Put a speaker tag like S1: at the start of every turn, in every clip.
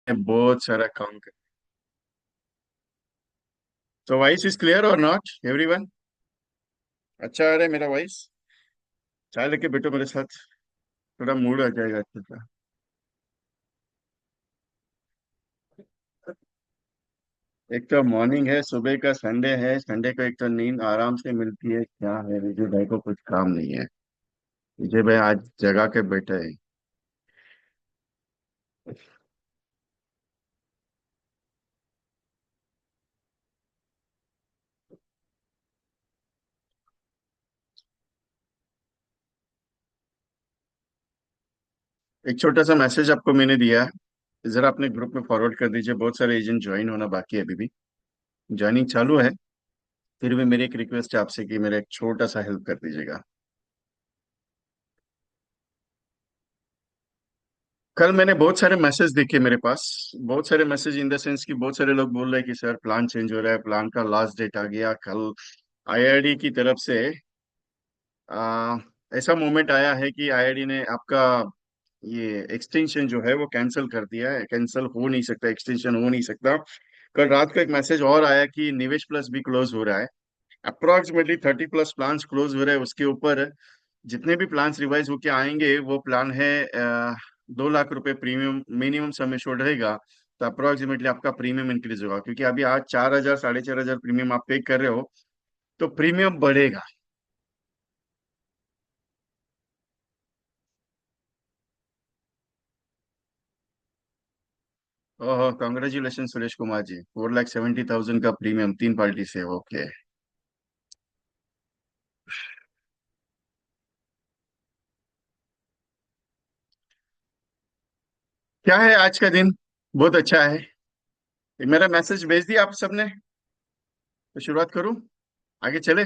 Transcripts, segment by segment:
S1: बहुत सारा काम कर। तो वॉइस इज क्लियर और नॉट एवरीवन? अच्छा आ रहा है मेरा वॉइस? चाय लेके बैठो मेरे साथ, थोड़ा मूड आ जाएगा अच्छे से। एक तो मॉर्निंग है, सुबह का, संडे है, संडे को एक तो नींद आराम से मिलती है। क्या है, विजय भाई को कुछ काम नहीं है। विजय भाई आज जगा के बैठे हैं। एक छोटा सा मैसेज आपको मैंने दिया है, जरा अपने ग्रुप में फॉरवर्ड कर दीजिए। बहुत सारे एजेंट ज्वाइन होना बाकी है अभी भी। ज्वाइनिंग चालू है। फिर भी मेरी एक रिक्वेस्ट है आपसे कि मेरा एक छोटा सा हेल्प कर दीजिएगा। कल मैंने बहुत सारे मैसेज देखे मेरे पास। बहुत सारे मैसेज इन द सेंस कि बहुत सारे लोग बोल रहे हैं कि सर प्लान चेंज हो रहा है, प्लान का लास्ट डेट आ गया कल। आईआईडी की तरफ से आ, ऐसा मोमेंट आया है कि आईआईडी ने आपका ये एक्सटेंशन जो है वो कैंसिल कर दिया है। कैंसिल हो नहीं सकता, एक्सटेंशन हो नहीं सकता। कल रात को एक मैसेज और आया कि निवेश प्लस भी क्लोज हो रहा है। अप्रोक्सीमेटली 30+ प्लान्स क्लोज हो रहे हैं। उसके ऊपर जितने भी प्लान्स रिवाइज होके आएंगे वो प्लान है 2 लाख रुपए प्रीमियम मिनिमम सम एश्योर्ड रहेगा। तो अप्रोक्सीमेटली आपका प्रीमियम इंक्रीज होगा, क्योंकि अभी आज 4,000 4,500 प्रीमियम आप पे कर रहे हो, तो प्रीमियम बढ़ेगा। ओह, कॉन्ग्रेचुलेशन सुरेश कुमार जी, 4,70,000 का प्रीमियम 3 पार्टी से। ओके। क्या है आज का दिन? बहुत अच्छा है। मेरा मैसेज भेज दिया आप सबने? तो शुरुआत करूं? आगे चले?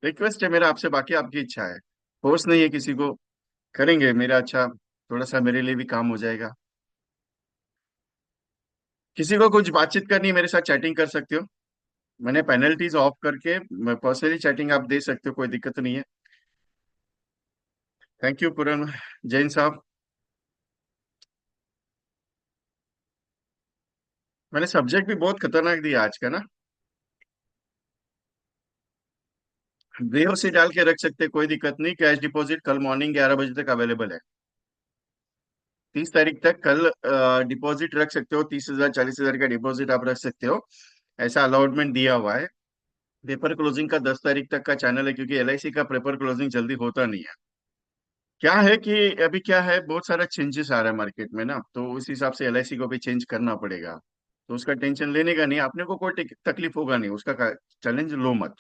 S1: रिक्वेस्ट है मेरा आपसे, बाकी आपकी इच्छा है। फोर्स नहीं है किसी को। करेंगे मेरा अच्छा, थोड़ा सा मेरे लिए भी काम हो जाएगा। किसी को कुछ बातचीत करनी है मेरे साथ चैटिंग कर सकते हो। मैंने पेनल्टीज ऑफ करके पर्सनली चैटिंग आप दे सकते हो, कोई दिक्कत नहीं है। थैंक यू पूरन जैन साहब। मैंने सब्जेक्ट भी बहुत खतरनाक दिया आज का ना। बेहोशी डाल के रख सकते, कोई दिक्कत नहीं। कैश डिपॉजिट कल मॉर्निंग 11 बजे तक अवेलेबल है। 30 तारीख तक कल डिपॉजिट रख सकते हो। 30,000 40,000 का डिपॉजिट आप रख सकते हो। ऐसा अलाउटमेंट दिया हुआ है। पेपर क्लोजिंग का 10 तारीख तक का चैनल है, क्योंकि एलआईसी का पेपर क्लोजिंग जल्दी होता नहीं है। क्या है कि अभी क्या है, बहुत सारा चेंजेस आ रहा है मार्केट में ना, तो उस हिसाब से एलआईसी को भी चेंज करना पड़ेगा। तो उसका टेंशन लेने का नहीं, आपने को कोई तकलीफ होगा नहीं उसका। चैलेंज लो मत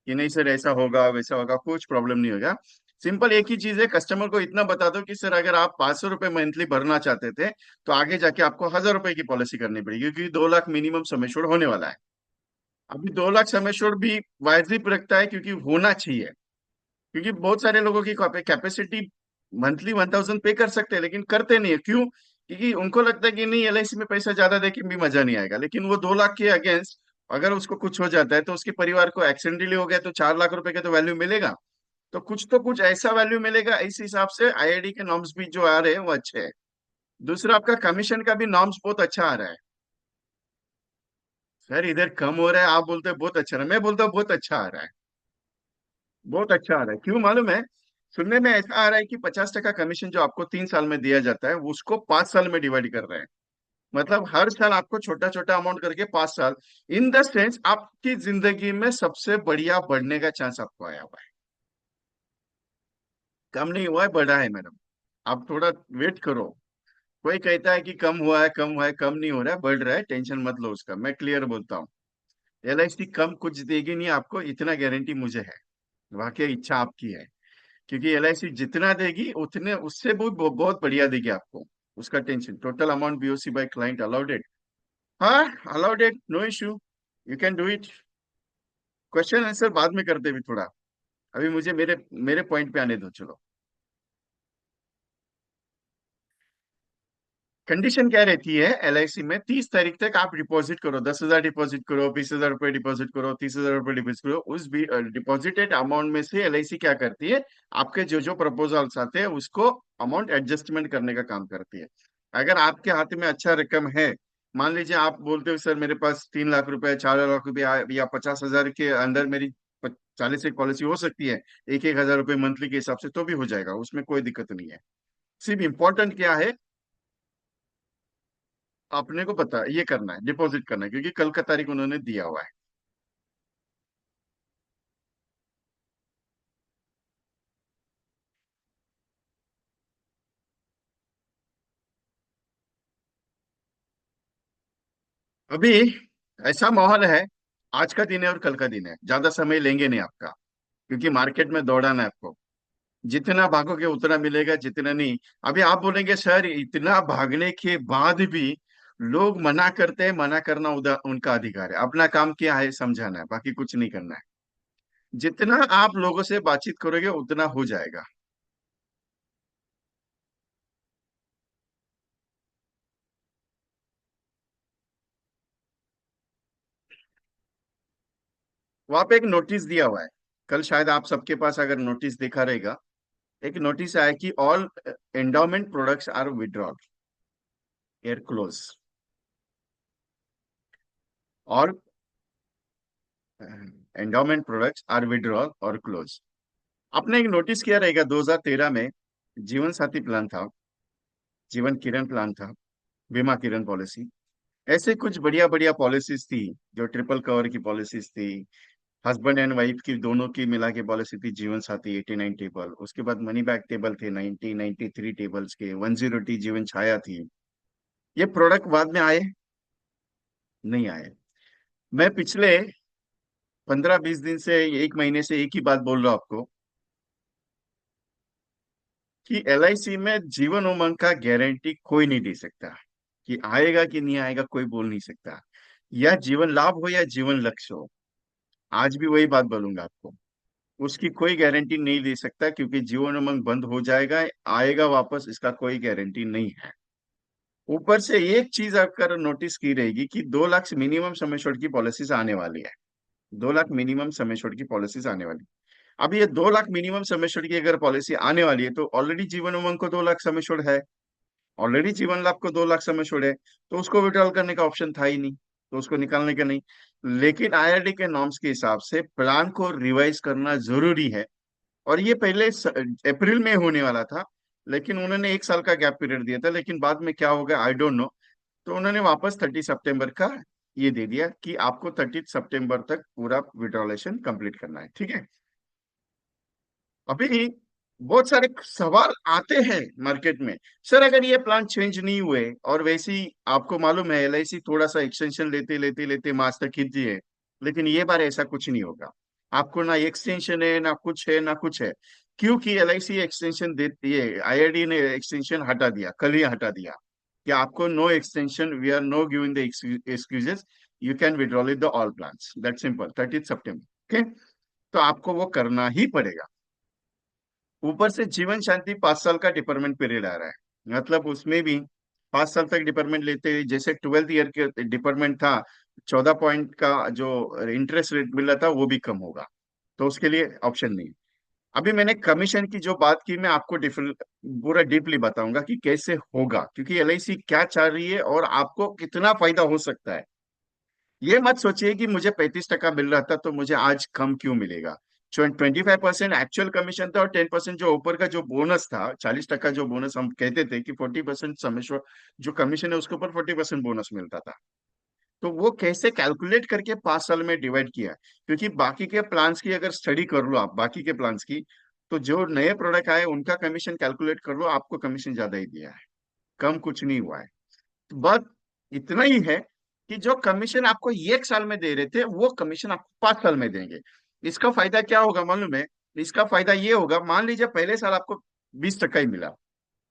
S1: कि नहीं सर ऐसा होगा वैसा होगा, कुछ प्रॉब्लम नहीं होगा। सिंपल एक ही चीज है, कस्टमर को इतना बता दो कि सर अगर आप 500 रुपये मंथली भरना चाहते थे, तो आगे जाके आपको 1,000 रुपए की पॉलिसी करनी पड़ेगी, क्योंकि 2 लाख मिनिमम सम एश्योर्ड होने वाला है। अभी 2 लाख सम एश्योर्ड भी वाजिब रखता है, क्योंकि होना चाहिए। क्योंकि बहुत सारे लोगों की कैपेसिटी मंथली 1,000 पे कर सकते हैं, लेकिन करते नहीं है। क्यों? क्योंकि उनको लगता है कि नहीं, एलआईसी में पैसा ज्यादा दे के भी मजा नहीं आएगा। लेकिन वो 2 लाख के अगेंस्ट अगर उसको कुछ हो जाता है, तो उसके परिवार को एक्सीडेंटली हो गया तो 4 लाख रुपए का तो वैल्यू मिलेगा। तो कुछ ऐसा वैल्यू मिलेगा। इस हिसाब से आईआईडी के नॉर्म्स भी जो आ रहे हैं वो अच्छे हैं। दूसरा, आपका कमीशन का भी नॉर्म्स बहुत अच्छा आ रहा है। सर इधर कम हो रहा है, आप बोलते हैं बहुत अच्छा रहा है, मैं बोलता हूँ बहुत अच्छा आ रहा है। बहुत अच्छा आ रहा है, क्यों मालूम है? सुनने में ऐसा आ रहा है कि 50% कमीशन जो आपको 3 साल में दिया जाता है, वो उसको 5 साल में डिवाइड कर रहे हैं। मतलब हर साल आपको छोटा छोटा अमाउंट करके 5 साल। इन द सेंस आपकी जिंदगी में सबसे बढ़िया बढ़ने का चांस आपको आया हुआ है। कम नहीं हुआ है, बढ़ा है मैडम। आप थोड़ा वेट करो। कोई कहता है कि कम हुआ है, कम हुआ है, कम नहीं हो रहा है, बढ़ रहा है, टेंशन मत लो उसका। मैं क्लियर बोलता हूँ, एलआईसी कम कुछ देगी नहीं आपको, इतना गारंटी मुझे है। वाकई इच्छा आपकी है, क्योंकि एलआईसी जितना देगी उतने उससे बहुत बढ़िया देगी आपको। उसका tension, total amount BOC by client allowed it. हाँ, allowed it, no issue. You can do it. Question answer बाद में करते भी थोड़ा। अभी मुझे मेरे मेरे पॉइंट पे आने दो, चलो। कंडीशन क्या रहती है एलआईसी में, 30 तारीख तक आप डिपॉजिट करो, 10,000 डिपॉजिट करो, 20,000 रुपये डिपॉजिट करो, 30,000 रुपये डिपॉजिट करो, उस डिपॉजिटेड अमाउंट में से एलआईसी क्या करती है, आपके जो जो प्रपोजल्स आते हैं उसको अमाउंट एडजस्टमेंट करने का काम करती है। अगर आपके हाथ में अच्छा रकम है, मान लीजिए आप बोलते हो सर मेरे पास 3 लाख रुपए, 4 लाख रुपए या 50,000 के अंदर मेरी 40 एक पॉलिसी हो सकती है, 1,000 रुपये मंथली के हिसाब से तो भी हो जाएगा, उसमें कोई दिक्कत नहीं है। सिर्फ इम्पोर्टेंट क्या है, अपने को पता ये करना है, डिपॉजिट करना है, क्योंकि कल का तारीख उन्होंने दिया हुआ है। अभी ऐसा माहौल है, आज का दिन है और कल का दिन है, ज्यादा समय लेंगे नहीं आपका, क्योंकि मार्केट में दौड़ाना है आपको। जितना भागोगे उतना मिलेगा, जितना नहीं। अभी आप बोलेंगे सर इतना भागने के बाद भी लोग मना करते हैं, मना करना उनका अधिकार है, अपना काम क्या है समझाना है, बाकी कुछ नहीं करना है। जितना आप लोगों से बातचीत करोगे उतना हो जाएगा। वहां पे एक नोटिस दिया हुआ है, कल शायद आप सबके पास अगर नोटिस देखा रहेगा, एक नोटिस आया कि all endowment products are withdrawal or close, और एंडोमेंट प्रोडक्ट्स आर विड्रॉल और क्लोज। आपने एक नोटिस किया रहेगा 2013 में जीवन साथी प्लान था, जीवन किरण प्लान था, बीमा किरण पॉलिसी, ऐसे कुछ बढ़िया बढ़िया पॉलिसीज थी, जो ट्रिपल कवर की पॉलिसीज थी, हस्बैंड एंड वाइफ की दोनों की मिला के पॉलिसी थी, जीवन साथी 89 टेबल, उसके बाद मनी बैक टेबल थे 93 टेबल्स के, 10 जीवन छाया थी। ये प्रोडक्ट बाद में आए, नहीं आए। मैं पिछले 15-20 दिन से, एक महीने से एक ही बात बोल रहा हूं आपको, कि एलआईसी में जीवन उमंग का गारंटी कोई नहीं दे सकता, कि आएगा कि नहीं आएगा कोई बोल नहीं सकता, या जीवन लाभ हो या जीवन लक्ष्य हो। आज भी वही बात बोलूंगा आपको, उसकी कोई गारंटी नहीं दे सकता, क्योंकि जीवन उमंग बंद हो जाएगा, आएगा वापस, इसका कोई गारंटी नहीं है। ऊपर से एक चीज अगर नोटिस की रहेगी कि 2 लाख मिनिमम सम एश्योर्ड की पॉलिसीज आने वाली है, 2 लाख मिनिमम सम एश्योर्ड की पॉलिसीज आने वाली। अब ये 2 लाख मिनिमम सम एश्योर्ड की अगर पॉलिसी आने वाली है, तो ऑलरेडी जीवन उमंग को 2 लाख सम एश्योर्ड है, ऑलरेडी जीवन लाभ को 2 लाख सम एश्योर्ड है, तो उसको विड्रॉल करने का ऑप्शन था ही नहीं, तो उसको निकालने का नहीं। लेकिन आईआरडी के नॉर्म्स के हिसाब से प्लान को रिवाइज करना जरूरी है, और ये पहले अप्रैल में होने वाला था, लेकिन उन्होंने 1 साल का गैप पीरियड दिया था, लेकिन बाद में क्या हो गया आई डोंट नो। तो उन्होंने वापस 30 सितंबर का ये दे दिया कि आपको 30 सितंबर तक पूरा विड्रॉलेशन कंप्लीट करना है, ठीक है। अभी बहुत सारे सवाल आते हैं मार्केट में, सर अगर ये प्लान चेंज नहीं हुए, और वैसे ही आपको मालूम है एलआईसी थोड़ा सा एक्सटेंशन लेते लेते लेते मार्च तक खींचती है, लेकिन ये बार ऐसा कुछ नहीं होगा। आपको ना एक्सटेंशन है ना कुछ है ना कुछ है, क्योंकि एलआईसी एक्सटेंशन देती है, आईआरडी ने एक्सटेंशन हटा दिया, कल ही हटा दिया, कि आपको no extension, we are no giving the excuses, you can withdrawal it the all plans, that simple, 30 सितंबर, ओके। तो आपको वो करना ही पड़ेगा। ऊपर से जीवन शांति 5 साल का डिफरमेंट पीरियड आ रहा है, मतलब उसमें भी 5 साल तक डिफरमेंट लेते हैं, जैसे 12th ईयर के डिफरमेंट था, 14 पॉइंट का जो इंटरेस्ट रेट मिल रहा था वो भी कम होगा, तो उसके लिए ऑप्शन नहीं। अभी मैंने कमीशन की जो बात की, मैं आपको पूरा डीपली बताऊंगा कि कैसे होगा, क्योंकि एलआईसी क्या चाह रही है और आपको कितना फायदा हो सकता है। ये मत सोचिए कि मुझे 35% मिल रहा था तो मुझे आज कम क्यों मिलेगा। 25% एक्चुअल कमीशन था, और 10% जो ऊपर का जो बोनस था, 40% जो बोनस हम कहते थे कि 40% समेश्वर जो कमीशन है उसके ऊपर 40% बोनस मिलता था। तो वो कैसे कैलकुलेट करके 5 साल में डिवाइड किया, क्योंकि बाकी के प्लान्स की अगर स्टडी कर लो आप, बाकी के प्लान्स की, तो जो नए प्रोडक्ट आए उनका कमीशन कैलकुलेट कर लो, आपको कमीशन ज्यादा ही दिया है, कम कुछ नहीं हुआ है। बस इतना ही है कि जो कमीशन आपको 1 साल में दे रहे थे वो कमीशन आपको 5 साल में देंगे। इसका फायदा क्या होगा मालूम है? इसका फायदा ये होगा, मान लीजिए पहले साल आपको 20% ही मिला,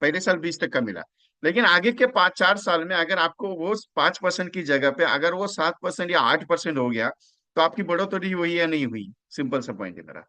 S1: पहले साल 20% मिला, लेकिन आगे के 5-4 साल में अगर आपको वो 5% की जगह पे अगर वो 7% या 8% हो गया, तो आपकी बढ़ोतरी हुई या नहीं हुई? सिंपल सा पॉइंट है मेरा,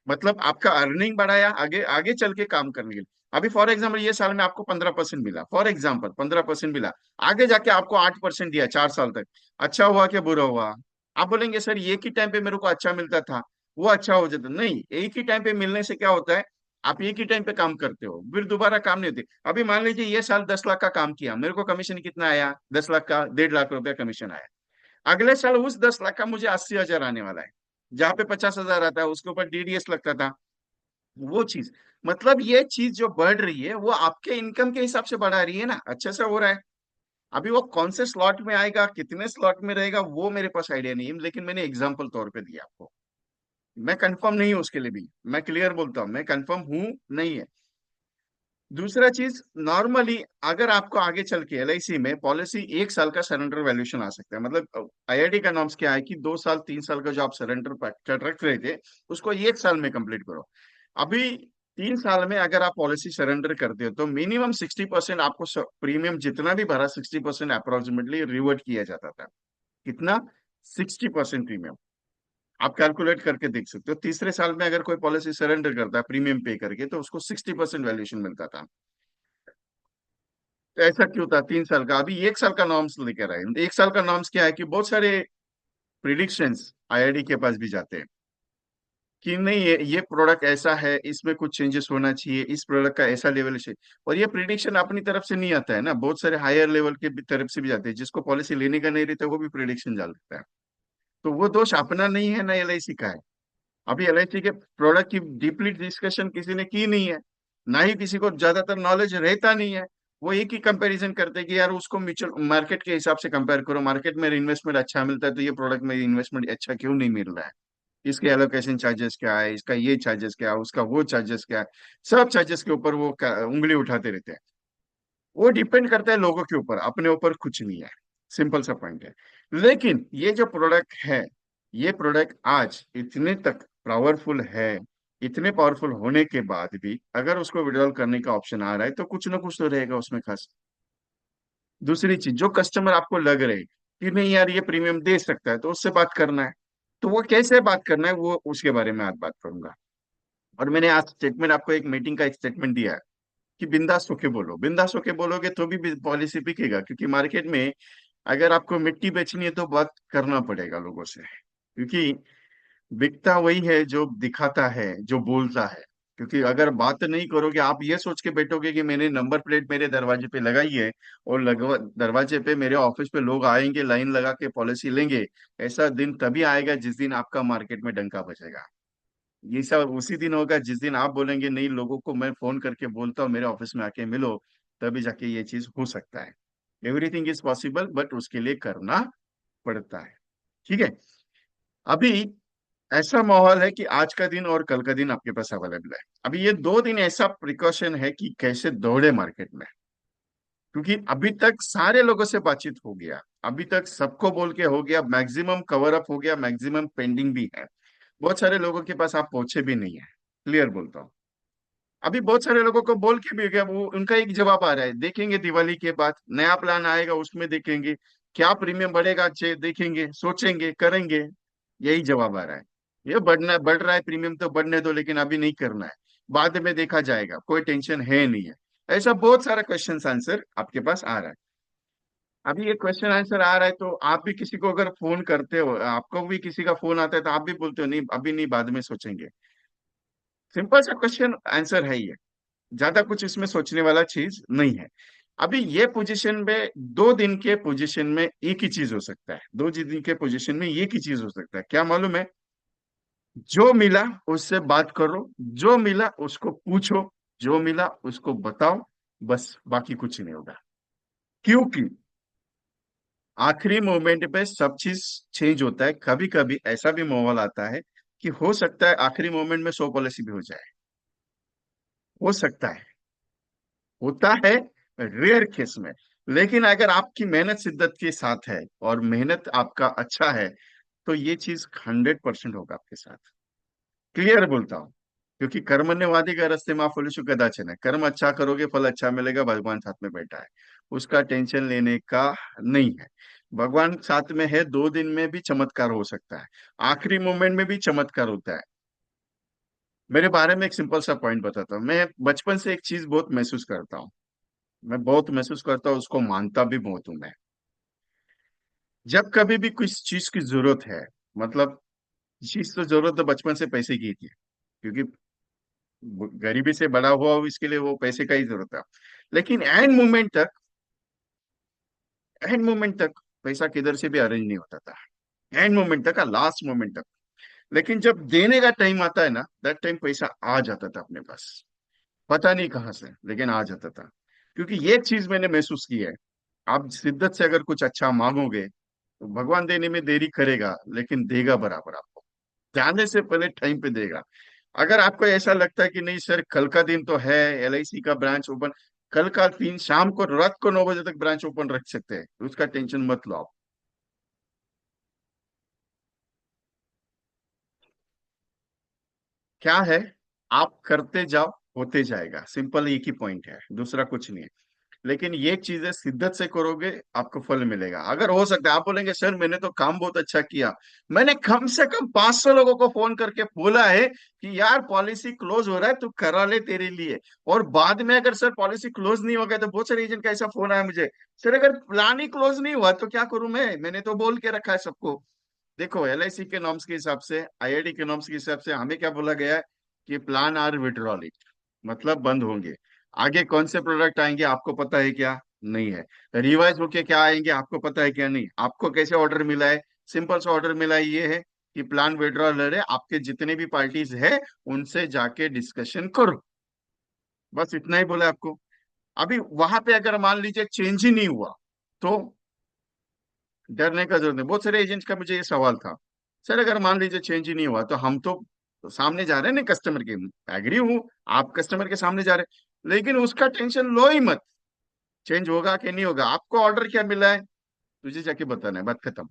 S1: मतलब आपका अर्निंग बढ़ाया आगे आगे चल के काम करने के लिए। अभी फॉर एग्जाम्पल ये साल में आपको 15% मिला, फॉर एग्जाम्पल 15% मिला, आगे जाके आपको 8% दिया 4 साल तक, अच्छा हुआ कि बुरा हुआ? आप बोलेंगे सर एक ही टाइम पे मेरे को अच्छा मिलता था, वो अच्छा हो जाता। नहीं, एक ही टाइम पे मिलने से क्या होता है, आप एक ही टाइम पे काम करते हो, फिर दोबारा काम नहीं होते। अभी मान लीजिए ये साल 10 लाख का काम किया, मेरे को कमीशन कितना आया, 10 लाख का 1.5 लाख रुपया कमीशन आया। अगले साल उस 10 लाख का मुझे 80 हजार आने वाला है, जहाँ पे 50 हजार आता है उसके ऊपर डीडीएस लगता था। वो चीज, मतलब ये चीज जो बढ़ रही है वो आपके इनकम के हिसाब से बढ़ा रही है ना, अच्छे से हो रहा है। अभी वो कौन से स्लॉट में आएगा, कितने स्लॉट में रहेगा, वो मेरे पास आइडिया नहीं है, लेकिन मैंने एग्जाम्पल तौर पे दिया आपको। मैं कंफर्म नहीं हूं उसके लिए भी, मैं क्लियर बोलता हूँ, मैं कंफर्म हूं नहीं है। दूसरा चीज, नॉर्मली अगर आपको आगे चल के एलआईसी में पॉलिसी 1 साल का सरेंडर वैल्यूएशन आ सकता है, मतलब आईआईटी का नॉर्म्स क्या है कि 2 साल 3 साल का जो आप सरेंडर पैक्ट रख रहे थे उसको 1 साल में कंप्लीट करो। अभी 3 साल में अगर आप पॉलिसी सरेंडर करते हो तो मिनिमम 60% आपको प्रीमियम जितना भी भरा 60% अप्रोक्सीमेटली रिवर्ट किया जाता था। कितना? 60% प्रीमियम। आप कैलकुलेट करके देख सकते हो, तीसरे साल में अगर कोई पॉलिसी सरेंडर करता है प्रीमियम पे करके तो उसको 60% वैल्यूएशन मिलता था। तो ऐसा क्यों था 3 साल का? अभी 1 साल का नॉर्म्स लेकर आए। 1 साल का नॉर्म्स क्या है कि बहुत सारे प्रिडिक्शंस आईआईडी के पास भी जाते हैं कि नहीं, ये प्रोडक्ट ऐसा है, इसमें कुछ चेंजेस होना चाहिए, इस प्रोडक्ट का ऐसा लेवल है। और ये प्रिडिक्शन अपनी तरफ से नहीं आता है ना, बहुत सारे हायर लेवल के तरफ से भी जाते हैं, जिसको पॉलिसी लेने का नहीं रहता वो भी प्रिडिक्शन डाल देता है। तो वो दोष अपना नहीं है ना एलआईसी का है। अभी एलआईसी के प्रोडक्ट की डीपली डिस्कशन किसी ने की नहीं है, ना ही किसी को ज्यादातर नॉलेज रहता नहीं है। वो एक ही कंपैरिजन करते हैं कि यार उसको म्यूचुअल मार्केट के हिसाब से कंपेयर करो, मार्केट में इन्वेस्टमेंट अच्छा मिलता है तो ये प्रोडक्ट में इन्वेस्टमेंट अच्छा क्यों नहीं मिल रहा है, इसके एलोकेशन चार्जेस क्या है, इसका ये चार्जेस क्या है, उसका वो चार्जेस क्या है। सब चार्जेस के ऊपर वो उंगली उठाते रहते हैं। वो डिपेंड करता है लोगों के ऊपर, अपने ऊपर कुछ नहीं है। सिंपल सा पॉइंट है। लेकिन ये जो प्रोडक्ट है, ये प्रोडक्ट आज इतने तक पावरफुल है, इतने पावरफुल होने के बाद भी अगर उसको विड्रॉल करने का ऑप्शन आ रहा है तो कुछ ना कुछ तो रहेगा उसमें खास। दूसरी चीज, जो कस्टमर आपको लग रहे कि नहीं यार ये प्रीमियम दे सकता है तो उससे बात करना है। तो वो कैसे बात करना है वो उसके बारे में आज बात करूंगा। और मैंने आज स्टेटमेंट आपको एक मीटिंग का एक स्टेटमेंट दिया है कि बिंदास होके बोलो, बिंदास होके बोलोगे तो भी पॉलिसी बिकेगा, क्योंकि मार्केट में अगर आपको मिट्टी बेचनी है तो बात करना पड़ेगा लोगों से, क्योंकि बिकता वही है जो दिखाता है, जो बोलता है। क्योंकि अगर बात नहीं करोगे, आप ये सोच के बैठोगे कि मैंने नंबर प्लेट मेरे दरवाजे पे लगाई है और लगवा दरवाजे पे मेरे ऑफिस पे लोग आएंगे लाइन लगा के पॉलिसी लेंगे, ऐसा दिन तभी आएगा जिस दिन आपका मार्केट में डंका बजेगा। ये सब उसी दिन होगा जिस दिन आप बोलेंगे नहीं, लोगों को मैं फोन करके बोलता हूँ मेरे ऑफिस में आके मिलो, तभी जाके ये चीज हो सकता है। एवरीथिंग इज पॉसिबल, बट उसके लिए करना पड़ता है। ठीक है। अभी ऐसा माहौल है कि आज का दिन और कल का दिन आपके पास अवेलेबल है। अभी ये 2 दिन ऐसा प्रिकॉशन है कि कैसे दौड़े मार्केट में, क्योंकि अभी तक सारे लोगों से बातचीत हो गया, अभी तक सबको बोल के हो गया, मैक्सिमम कवर अप हो गया, मैक्सिमम पेंडिंग भी है। बहुत सारे लोगों के पास आप पहुंचे भी नहीं है, क्लियर बोलता हूँ। अभी बहुत सारे लोगों को बोल के भी गया, वो उनका एक जवाब आ रहा है, देखेंगे दिवाली के बाद नया प्लान आएगा उसमें देखेंगे क्या प्रीमियम बढ़ेगा, अच्छे देखेंगे, सोचेंगे, करेंगे। यही जवाब आ रहा है। ये बढ़ना बढ़ रहा है प्रीमियम तो बढ़ने दो, लेकिन अभी नहीं करना है, बाद में देखा जाएगा, कोई टेंशन है नहीं है। ऐसा बहुत सारा क्वेश्चन आंसर आपके पास आ रहा है। अभी ये क्वेश्चन आंसर आ रहा है तो आप भी किसी को अगर फोन करते हो, आपको भी किसी का फोन आता है तो आप भी बोलते हो नहीं अभी नहीं, बाद में सोचेंगे। सिंपल सा क्वेश्चन आंसर है ये, ज्यादा कुछ इसमें सोचने वाला चीज नहीं है। अभी ये पोजीशन में 2 दिन के पोजीशन में एक ही चीज हो सकता है, 2 दिन के पोजीशन में एक ही चीज हो सकता है, क्या मालूम है? जो मिला उससे बात करो, जो मिला उसको पूछो, जो मिला उसको बताओ, बस बाकी कुछ नहीं होगा। क्योंकि आखिरी मोमेंट पे सब चीज चेंज होता है, कभी कभी ऐसा भी माहौल आता है कि हो सकता है आखिरी मोमेंट में 100 पॉलिसी भी हो जाए, हो सकता है, होता है, रेयर केस में। लेकिन अगर आपकी मेहनत शिद्दत के साथ है और मेहनत आपका अच्छा है तो ये चीज 100% होगा आपके साथ, क्लियर बोलता हूँ। क्योंकि कर्मण्यवादी का रास्ते माँ फलेषु कदाचन है, कर्म अच्छा करोगे फल अच्छा मिलेगा, भगवान साथ में बैठा है, उसका टेंशन लेने का नहीं है। भगवान साथ में है, 2 दिन में भी चमत्कार हो सकता है, आखिरी मोमेंट में भी चमत्कार होता है। मेरे बारे में एक सिंपल सा पॉइंट बताता हूँ। मैं बचपन से एक चीज बहुत महसूस करता हूँ, मैं बहुत महसूस करता हूँ, उसको मानता भी बहुत हूँ मैं। जब कभी भी कुछ चीज की जरूरत है, मतलब चीज तो जरूरत तो बचपन से पैसे की थी, क्योंकि गरीबी से बड़ा हुआ हूं, इसके लिए वो पैसे का ही जरूरत था। लेकिन एंड मोमेंट तक पैसा किधर से भी अरेंज नहीं होता था। एंड मोमेंट तक, लास्ट मोमेंट तक। लेकिन जब देने का टाइम आता है ना, दैट टाइम पैसा आ जाता था अपने पास। पता नहीं कहाँ से, लेकिन आ जाता था। क्योंकि ये चीज मैंने महसूस की है। आप शिद्दत से अगर कुछ अच्छा मांगोगे तो भगवान देने में देरी करेगा, लेकिन देगा बराबर आपको। जाने से पहले टाइम पे देगा। अगर आपको ऐसा लगता है कि नहीं सर, कल का दिन तो है, एलआईसी का ब्रांच ओपन, कल का 3 शाम को, रात को 9 बजे तक ब्रांच ओपन रख सकते हैं, तो उसका टेंशन मत लो आप। क्या है, आप करते जाओ, होते जाएगा। सिंपल एक ही पॉइंट है, दूसरा कुछ नहीं है। लेकिन ये चीजें शिद्दत से करोगे, आपको फल मिलेगा। अगर हो सकता है आप बोलेंगे सर मैंने तो काम बहुत अच्छा किया, मैंने कम से कम 500 लोगों को फोन करके बोला है कि यार पॉलिसी क्लोज हो रहा है, तू करा ले तेरे लिए। और बाद में अगर सर पॉलिसी क्लोज नहीं हो गया, तो बहुत सारे एजेंट का ऐसा फोन आया मुझे, सर अगर प्लान ही क्लोज नहीं हुआ तो क्या करूं मैंने तो बोल के रखा है सबको। देखो, एलआईसी के नॉर्म्स के हिसाब से, आईआईटी के नॉर्म्स के हिसाब से हमें क्या बोला गया है कि प्लान आर विड्रॉल इट, मतलब बंद होंगे। आगे कौन से प्रोडक्ट आएंगे आपको पता है क्या? नहीं है। रिवाइज होके क्या आएंगे आपको पता है क्या? नहीं। आपको कैसे ऑर्डर मिला है? सिंपल सा ऑर्डर मिला है, ये है कि प्लान विड्रॉल है, आपके जितने भी पार्टीज है उनसे जाके डिस्कशन करो। बस इतना ही बोला आपको। अभी वहां पे अगर मान लीजिए चेंज ही नहीं हुआ, तो डरने का जरूरत नहीं। बहुत सारे एजेंट्स का मुझे ये सवाल था, सर अगर मान लीजिए चेंज ही नहीं हुआ, तो हम तो सामने जा रहे हैं ना कस्टमर के। एग्री हूँ, आप कस्टमर के सामने जा रहे हैं, लेकिन उसका टेंशन लो ही मत। चेंज होगा कि नहीं होगा, आपको ऑर्डर क्या मिला है तुझे जाके बताना है, बात खत्म।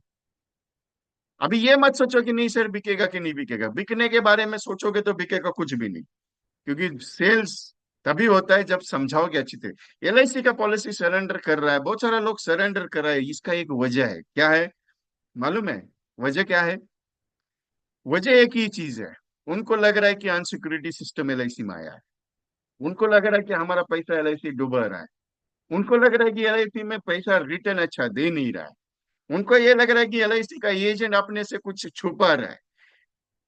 S1: अभी ये मत सोचो कि नहीं सर बिकेगा कि नहीं बिकेगा। बिकने के बारे में सोचोगे तो बिकेगा कुछ भी नहीं। क्योंकि सेल्स तभी होता है जब समझाओगे अच्छी तरह। एलआईसी का पॉलिसी सरेंडर कर रहा है, बहुत सारा लोग सरेंडर कर रहा है, इसका एक वजह है। क्या है मालूम है? वजह क्या है? वजह एक ही चीज है। उनको लग रहा है कि अनसिक्योरिटी सिस्टम एलआईसी में आया है। उनको लग रहा है कि हमारा पैसा एलआईसी डूबा रहा है। उनको लग रहा है कि एलआईसी में पैसा रिटर्न अच्छा दे नहीं रहा है। उनको ये लग रहा है कि एलआईसी का एजेंट अपने से कुछ छुपा रहा है।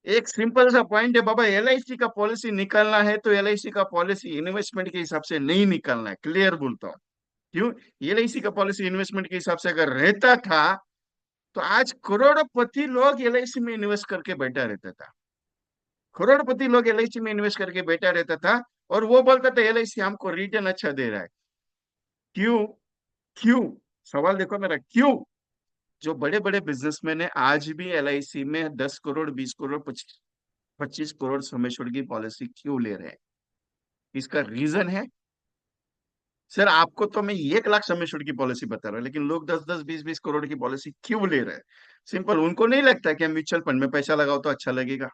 S1: एक सिंपल सा पॉइंट है बाबा, एलआईसी का पॉलिसी निकालना है तो एलआईसी का पॉलिसी इन्वेस्टमेंट के हिसाब से नहीं निकालना है। क्लियर बोलता हूँ। क्यों? एलआईसी का पॉलिसी इन्वेस्टमेंट के हिसाब से अगर रहता था, तो आज करोड़पति लोग एलआईसी में इन्वेस्ट करके बैठा रहता था। करोड़पति लोग एलआईसी में इन्वेस्ट करके बैठा रहता था, और वो बोलता था एलआईसी हमको रिटर्न अच्छा दे रहा है। क्यों? क्यों? सवाल देखो मेरा, क्यों? जो बड़े बड़े बिजनेसमैन है आज भी एलआईसी में 10 करोड़, 20 करोड़, 25 करोड़ समेश्वर की पॉलिसी क्यों ले रहे हैं? इसका रीजन है, सर आपको तो मैं 1 लाख समेश्वर की पॉलिसी बता रहा हूँ, लेकिन लोग 10-10, 20-20 करोड़ की पॉलिसी क्यों ले रहे हैं? सिंपल, उनको नहीं लगता कि हम म्यूचुअल फंड में पैसा लगाओ तो अच्छा लगेगा।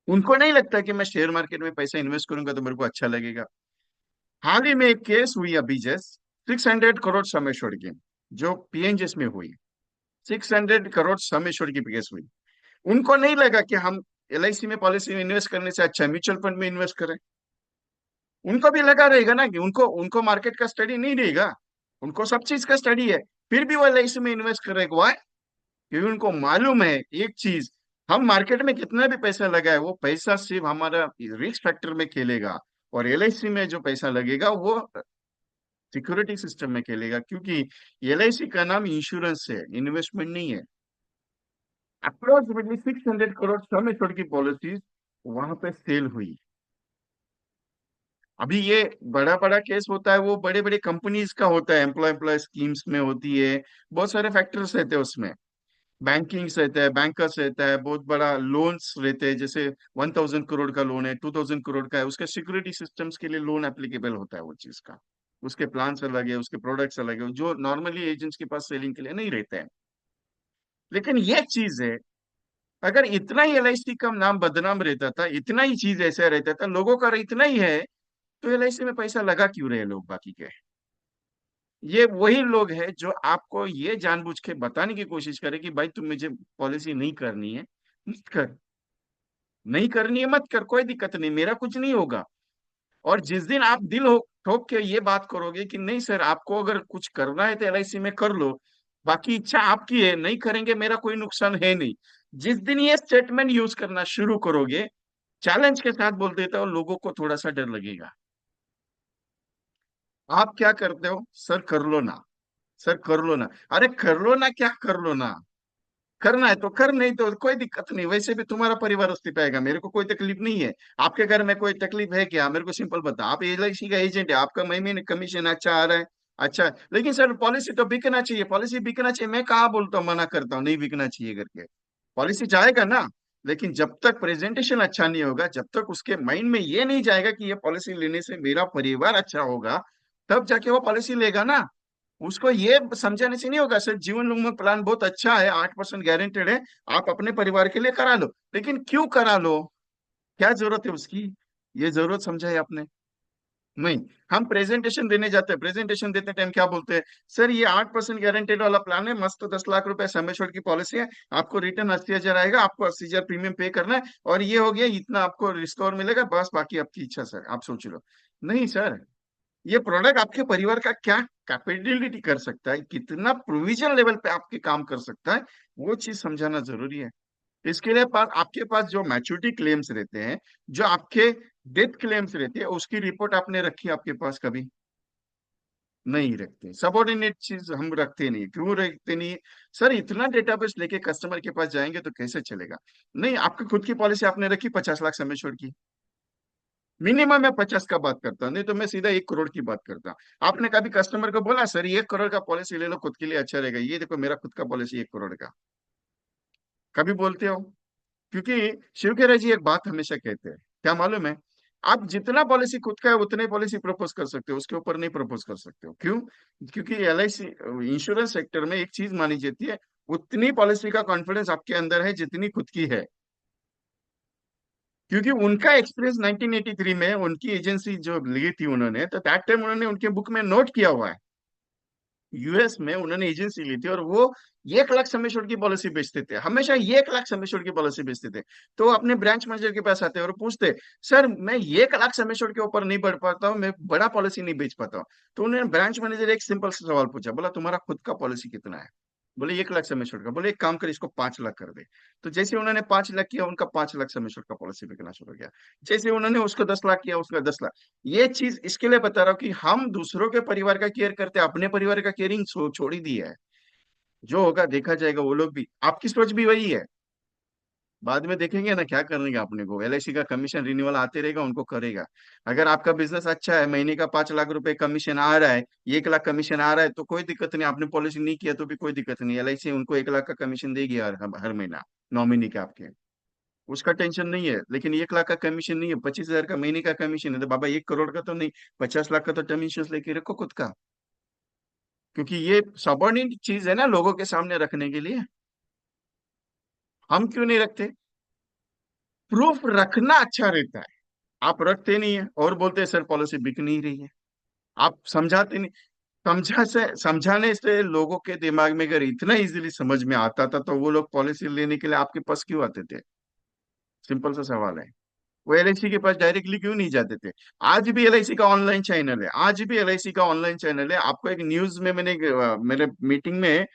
S1: उनको नहीं लगता कि मैं शेयर मार्केट में पैसा इन्वेस्ट करूंगा तो मेरे को अच्छा लगेगा। हाल ही में एक केस हुई अभी जस्ट, 600 करोड़ समेश्वर की, जो पीएनजीएस में हुई। 600 करोड़ समेश्वर की केस हुई। उनको नहीं लगा कि हम एलआईसी में पॉलिसी में इन्वेस्ट करने से अच्छा म्यूचुअल फंड में इन्वेस्ट करें। उनको भी लगा रहेगा ना कि उनको उनको मार्केट का स्टडी नहीं रहेगा। उनको सब चीज का स्टडी है, फिर भी वो एलआईसी में इन्वेस्ट कर रहे हैं। Why? क्योंकि उनको मालूम है एक चीज, हम मार्केट में कितना भी पैसा लगाए, वो पैसा सिर्फ हमारा रिस्क फैक्टर में खेलेगा। और एलआईसी में जो पैसा लगेगा वो सिक्योरिटी सिस्टम में खेलेगा। क्योंकि एलआईसी का नाम इंश्योरेंस है, इन्वेस्टमेंट नहीं है। अप्रोक्सीमेटली 600 करोड़ सम एश्योर्ड की पॉलिसीज वहां पे सेल हुई। अभी ये बड़ा बड़ा केस होता है, वो बड़े बड़े कंपनीज का होता है, एम्प्लॉय एम्प्लॉय स्कीम्स में होती है। बहुत सारे फैक्टर्स रहते हैं उसमें। बैंकिंग्स रहता है, बैंकर्स रहता है, बहुत बड़ा लोन्स रहते हैं। जैसे 1000 करोड़ का लोन है, 2000 करोड़ का है, उसका सिक्योरिटी सिस्टम्स के लिए लोन एप्लीकेबल होता है वो चीज का। उसके प्लान्स अलग है, उसके प्रोडक्ट्स अलग है, जो नॉर्मली एजेंट्स के पास सेलिंग के लिए नहीं रहते हैं। लेकिन ये चीज है, अगर इतना ही एलआईसी का नाम बदनाम रहता था, इतना ही चीज ऐसा रहता था, लोगों का इतना ही है, तो एलआईसी में पैसा लगा क्यों रहे लोग बाकी के? ये वही लोग हैं जो आपको ये जानबूझ के बताने की कोशिश करें कि भाई तुम मुझे पॉलिसी नहीं करनी है, मत कर। नहीं करनी है मत कर, कोई दिक्कत नहीं, मेरा कुछ नहीं होगा। और जिस दिन आप दिल हो ठोक के ये बात करोगे कि नहीं सर, आपको अगर कुछ करना है तो एलआईसी में कर लो, बाकी इच्छा आपकी है, नहीं करेंगे मेरा कोई नुकसान है नहीं, जिस दिन ये स्टेटमेंट यूज करना शुरू करोगे, चैलेंज के साथ बोल देता हूँ, लोगों को थोड़ा सा डर लगेगा। आप क्या करते हो, सर कर लो ना, सर कर लो ना, अरे कर लो ना, क्या कर लो ना, करना है तो कर, नहीं तो कोई दिक्कत नहीं, वैसे भी तुम्हारा परिवार उस पे आएगा, मेरे को कोई तकलीफ नहीं है। आपके घर में कोई तकलीफ है क्या, मेरे को सिंपल बता, आप एलआईसी का एजेंट है, आपका महीने कमीशन अच्छा आ रहा है, अच्छा, लेकिन सर पॉलिसी तो बिकना चाहिए, पॉलिसी बिकना चाहिए, मैं कहाँ बोलता हूँ, मना करता हूँ नहीं बिकना चाहिए करके, पॉलिसी जाएगा ना, लेकिन जब तक प्रेजेंटेशन अच्छा नहीं होगा, जब तक उसके माइंड में ये नहीं जाएगा कि ये पॉलिसी लेने से मेरा परिवार अच्छा होगा, तब जाके वो पॉलिसी लेगा ना। उसको ये समझाने से नहीं होगा सर जीवन उम्र प्लान बहुत अच्छा है, 8% गारंटेड है, आप अपने परिवार के लिए करा लो, लेकिन क्यों करा लो, क्या जरूरत है उसकी, ये जरूरत समझा है आपने? नहीं। हम प्रेजेंटेशन देने जाते हैं, प्रेजेंटेशन देते टाइम क्या बोलते हैं, सर ये 8% गारंटेड वाला प्लान है, मस्त 10 लाख रुपए समय छोड़ की पॉलिसी है, आपको रिटर्न 80,000 आएगा, आपको 80,000 प्रीमियम पे करना है, और ये हो गया इतना आपको रिस्कवर मिलेगा, बस बाकी आपकी इच्छा सर, आप सोच लो। नहीं सर, ये प्रोडक्ट आपके परिवार का क्या कैपेबिलिटी कर सकता है, कितना प्रोविजन लेवल पे आपके काम कर सकता है, वो चीज समझाना जरूरी है। इसके लिए आपके पास जो मैच्योरिटी क्लेम्स रहते हैं, जो आपके डेथ क्लेम्स रहते हैं, उसकी रिपोर्ट आपने रखी है आपके पास कभी? नहीं रखते, सबऑर्डिनेट चीज हम रखते नहीं, क्यों रखते नहीं? सर इतना डेटाबेस लेके कस्टमर के पास जाएंगे तो कैसे चलेगा? नहीं, आपकी खुद की पॉलिसी आपने रखी 50 लाख समय छोड़ की, मिनिमम मैं 50 का बात करता हूँ, नहीं तो मैं सीधा 1 करोड़ की बात करता हूँ। आपने कभी कस्टमर को बोला सर ये 1 करोड़ का पॉलिसी ले लो खुद के लिए अच्छा रहेगा, ये देखो मेरा खुद का पॉलिसी 1 करोड़ का, कभी बोलते हो? क्योंकि शिवखेरा जी एक बात हमेशा कहते हैं, क्या मालूम है, आप जितना पॉलिसी खुद का है उतने पॉलिसी प्रपोज कर सकते हो, उसके ऊपर नहीं प्रपोज कर सकते हो, क्यों? क्योंकि एलआईसी इंश्योरेंस सेक्टर में एक चीज मानी जाती है, उतनी पॉलिसी का कॉन्फिडेंस आपके अंदर है जितनी खुद की है। क्योंकि उनका एक्सपीरियंस 1983 में उनकी एजेंसी जो ली थी उन्होंने, तो दैट टाइम उन्होंने उनके बुक में नोट किया हुआ है, यूएस में उन्होंने एजेंसी ली थी और वो 1 लाख सम एश्योर्ड की पॉलिसी बेचते थे, हमेशा 1 लाख सम एश्योर्ड की पॉलिसी बेचते थे। तो वो अपने ब्रांच मैनेजर के पास आते और पूछते, सर मैं 1 लाख सम एश्योर्ड के ऊपर नहीं बढ़ पाता हूँ, मैं बड़ा पॉलिसी नहीं बेच पाता हूँ। तो उन्होंने ब्रांच मैनेजर एक सिंपल सा सवाल पूछा, बोला तुम्हारा खुद का पॉलिसी कितना है? बोले 1 लाख सम एश्योर्ड का। बोले एक काम कर इसको 5 लाख कर दे। तो जैसे उन्होंने 5 लाख किया, उनका 5 लाख सम एश्योर्ड का पॉलिसी बिकना शुरू हो गया। जैसे उन्होंने उसको 10 लाख किया, उसका 10 लाख। ये चीज इसके लिए बता रहा हूँ कि हम दूसरों के परिवार का केयर करते हैं, अपने परिवार का केयरिंग छोड़ ही दिया है। जो होगा देखा जाएगा, वो लोग भी, आपकी सोच भी वही है, बाद में देखेंगे ना क्या करेंगे, अपने को एलआईसी का कमीशन रिन्यूअल आते रहेगा, उनको करेगा। अगर आपका बिजनेस अच्छा है, महीने का 5 लाख रुपए कमीशन आ रहा है, 1 लाख कमीशन आ रहा है, तो कोई दिक्कत नहीं, आपने पॉलिसी नहीं किया तो भी कोई दिक्कत नहीं, एलआईसी उनको 1 लाख का कमीशन देगी हर महीना, नॉमिनी के आपके, उसका टेंशन नहीं है। लेकिन 1 लाख का कमीशन नहीं है, 25,000 का महीने का कमीशन है, तो बाबा 1 करोड़ का तो नहीं, 50 लाख का तो कमीशन लेके रखो खुद का, क्योंकि ये सबऑर्डिनेट चीज है ना लोगों के सामने रखने के लिए। हम क्यों नहीं रखते? प्रूफ रखना अच्छा रहता है, आप रखते नहीं है और बोलते हैं सर पॉलिसी बिक नहीं रही है, आप समझाते नहीं। समझाने से लोगों के दिमाग में अगर इतना इजीली समझ में आता था, तो वो लोग पॉलिसी लेने के लिए आपके पास क्यों आते थे? सिंपल सा सवाल है। वो एलआईसी के पास डायरेक्टली क्यों नहीं जाते थे? आज भी एलआईसी का ऑनलाइन चैनल है, आज भी एलआईसी का ऑनलाइन चैनल है। आपको एक न्यूज में मैंने मेरे मीटिंग में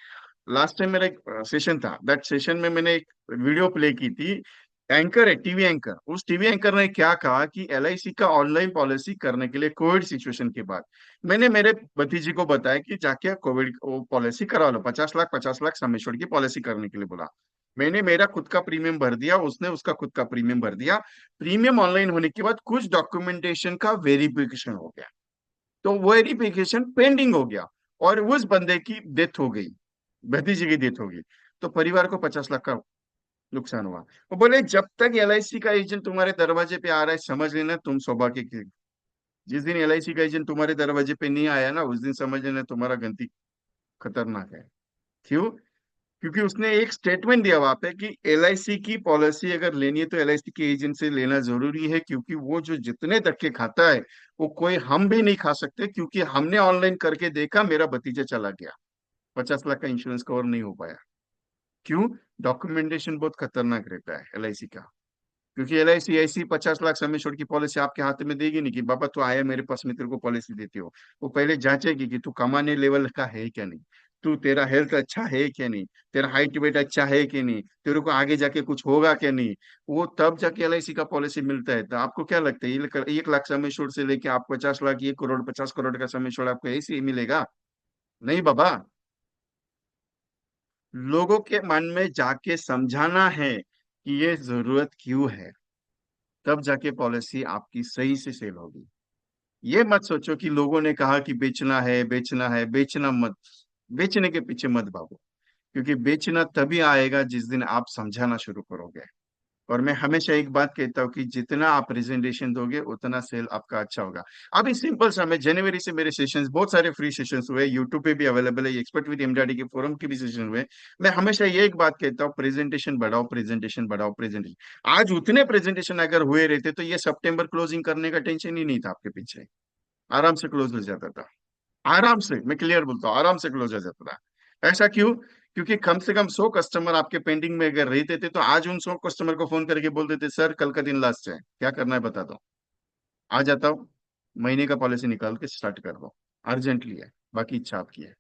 S1: लास्ट टाइम मेरा एक सेशन था, दैट सेशन में मैंने एक वीडियो प्ले की थी। एंकर है, टीवी एंकर, उस टीवी एंकर ने क्या कहा कि एलआईसी का ऑनलाइन पॉलिसी करने के लिए कोविड सिचुएशन के बाद मैंने मेरे भतीजी को बताया कि जाके कोविड पॉलिसी करा लो, 50 लाख सम एश्योर्ड की पॉलिसी करने के लिए बोला। मैंने मेरा खुद का प्रीमियम भर दिया, उसने उसका खुद का प्रीमियम भर दिया। प्रीमियम ऑनलाइन होने के बाद कुछ डॉक्यूमेंटेशन का वेरिफिकेशन हो गया, तो वेरिफिकेशन पेंडिंग हो गया, और उस बंदे की डेथ हो गई, भतीजे की डेथ होगी। तो परिवार को 50 लाख का नुकसान हुआ। वो बोले जब तक एलआईसी का एजेंट तुम्हारे दरवाजे पे आ रहा है, समझ लेना तुम सौभाग्य के, जिस दिन एलआईसी का एजेंट तुम्हारे दरवाजे पे नहीं आया ना, उस दिन समझ लेना तुम्हारा गंती खतरनाक है। क्यों? क्योंकि उसने एक स्टेटमेंट दिया वहां पे कि एलआईसी की पॉलिसी अगर लेनी है तो एलआईसी के एजेंट से लेना जरूरी है, क्योंकि वो जो जितने धक्के खाता है वो कोई हम भी नहीं खा सकते, क्योंकि हमने ऑनलाइन करके देखा, मेरा भतीजा चला गया, 50 लाख का इंश्योरेंस कवर नहीं हो पाया। क्यों? डॉक्यूमेंटेशन बहुत खतरनाक रहता है एलआईसी का, क्योंकि LIC ऐसी 50 लाख सम एश्योर्ड की पॉलिसी आपके हाथ में देगी नहीं कि बाबा तू आया मेरे पास में तेरे को पॉलिसी देती हो। वो पहले जांचेगी कि तू कमाने लेवल का है क्या नहीं, तू तेरा हेल्थ अच्छा है क्या नहीं, तेरा हाइट वेट अच्छा है कि नहीं, तेरे को आगे जाके कुछ होगा क्या नहीं। वो तब जाके LIC का पॉलिसी मिलता है। तो आपको क्या लगता है, 1 लाख सम एश्योर्ड से लेके आप 50 लाख, 1 करोड़, 50 करोड़ का सम एश्योर्ड आपको ऐसे ही मिलेगा? नहीं बाबा। लोगों के मन में जाके समझाना है कि ये जरूरत क्यों है, तब जाके पॉलिसी आपकी सही से सेल होगी। ये मत सोचो कि लोगों ने कहा कि बेचना है, बेचना है, बेचना मत। बेचने के पीछे मत भागो, क्योंकि बेचना तभी आएगा जिस दिन आप समझाना शुरू करोगे। और मैं हमेशा एक बात कहता हूँ कि जितना आप प्रेजेंटेशन दोगे उतना सेल आपका अच्छा होगा। अभी सिंपल सा, मैं जनवरी से मेरे सेशंस, बहुत सारे फ्री सेशंस हुए, यूट्यूब पे भी अवेलेबल है, एक्सपर्ट विद एमडीडी के फोरम के भी सेशन हुए। मैं हमेशा ये एक बात कहता हूँ, प्रेजेंटेशन बढ़ाओ, प्रेजेंटेशन बढ़ाओ, प्रेजेंटेशन। आज उतने प्रेजेंटेशन अगर हुए रहते तो ये सितंबर क्लोजिंग करने का टेंशन ही नहीं था आपके पीछे। आराम से क्लोज हो जाता था। आराम से, मैं क्लियर बोलता हूँ, आराम से क्लोज हो जाता था। ऐसा क्यों? क्योंकि कम से कम 100 कस्टमर आपके पेंडिंग में अगर रहते थे तो आज उन 100 कस्टमर को फोन करके बोल देते, सर कल का दिन लास्ट है, क्या करना है बता दो, आ जाता हूँ, महीने का पॉलिसी निकाल के स्टार्ट कर दो, अर्जेंटली है, बाकी इच्छा आपकी है।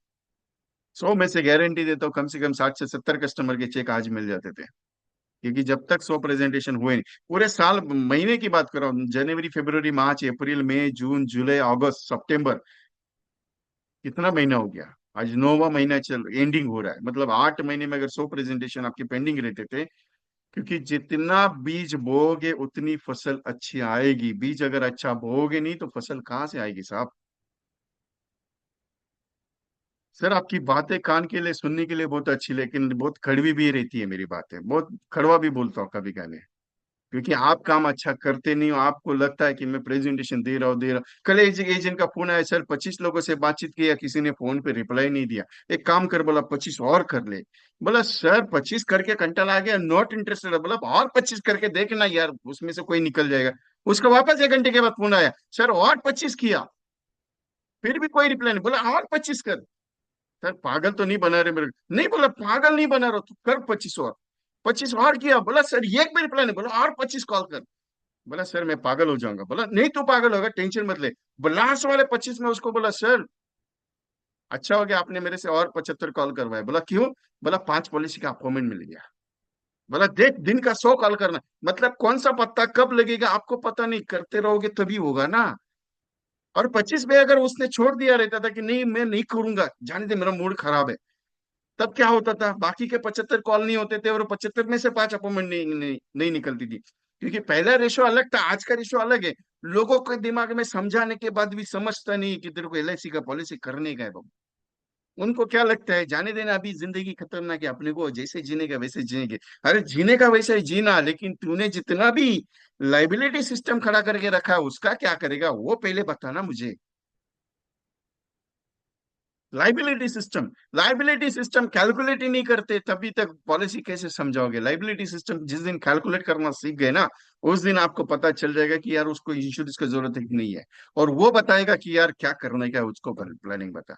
S1: 100 में से गारंटी देता हूँ कम से कम 60 से 70 कस्टमर के चेक आज मिल जाते थे। क्योंकि जब तक 100 प्रेजेंटेशन हुए नहीं, पूरे साल, महीने की बात कर रहा हूँ, जनवरी, फरवरी, मार्च, अप्रैल, मई, जून, जुलाई, अगस्त, सितंबर, कितना महीना हो गया? आज 9वां महीना चल एंडिंग हो रहा है, मतलब 8 महीने में अगर 100 प्रेजेंटेशन आपके पेंडिंग रहते थे। क्योंकि जितना बीज बोओगे उतनी फसल अच्छी आएगी। बीज अगर अच्छा बोओगे नहीं तो फसल कहाँ से आएगी साहब? सर आपकी बातें कान के लिए, सुनने के लिए बहुत अच्छी, लेकिन बहुत कड़वी भी रहती है मेरी बातें, बहुत कड़वा भी बोलता हूँ कभी कभी। क्योंकि आप काम अच्छा करते नहीं हो, आपको लगता है कि मैं प्रेजेंटेशन दे रहा हूँ। कल एजेंट का फोन आया, सर 25 लोगों से बातचीत किया, किसी ने फोन पे रिप्लाई नहीं दिया, एक काम कर, बोला 25 और कर ले। बोला सर 25 करके कंटाल आ गया, नॉट इंटरेस्टेड। बोला और 25 करके देखना यार, उसमें से कोई निकल जाएगा। उसका वापस 1 घंटे के बाद फोन आया, सर और 25 किया, फिर भी कोई रिप्लाई नहीं। बोला और 25 कर। सर पागल तो नहीं बना रहे मेरे? नहीं, बोला पागल नहीं बना रहा, तू कर 25 और। 25 और किया, बोला सर एक भी रिप्लाई नहीं। बोला और 25 कॉल कर। बोला सर मैं पागल हो जाऊंगा। बोला नहीं तू पागल होगा, टेंशन मत ले। लास्ट वाले 25 में उसको बोला, सर अच्छा हो गया आपने मेरे से और 75 कॉल करवाए। बोला क्यों? बोला 5 पॉलिसी का अपॉइंटमेंट मिल गया। बोला देख, दिन का 100 कॉल करना, मतलब कौन सा पत्ता कब लगेगा आपको पता नहीं, करते रहोगे तभी होगा ना। और 25 में अगर उसने छोड़ दिया रहता था कि नहीं मैं नहीं करूंगा, जाने दे मेरा मूड खराब है, तब क्या होता था? बाकी के 75 कॉल नहीं होते थे और 75 में से 5 अपॉइंटमेंट नहीं निकलती थी। क्योंकि पहला रेशो अलग था, आज का रेशो अलग है। लोगों के दिमाग में समझाने के बाद भी समझता नहीं कि तेरे को LIC का पॉलिसी करने का है बाबू। उनको क्या लगता है, जाने देना, अभी जिंदगी खतरनाक है, अपने को जैसे जीने का वैसे जिएंगे। अरे जीने का वैसे ही जीना, लेकिन तूने जितना भी लाइबिलिटी सिस्टम खड़ा करके रखा है उसका क्या करेगा वो पहले बताना मुझे। लाइबिलिटी सिस्टम कैलकुलेट ही नहीं करते, तभी तक पॉलिसी कैसे समझाओगे? लाइबिलिटी सिस्टम जिस दिन कैलकुलेट करना सीख गए ना, उस दिन आपको पता चल जाएगा कि यार उसको इंश्योरेंस की जरूरत है कि नहीं है। और वो बताएगा कि यार क्या करने का है, उसको प्लानिंग बता।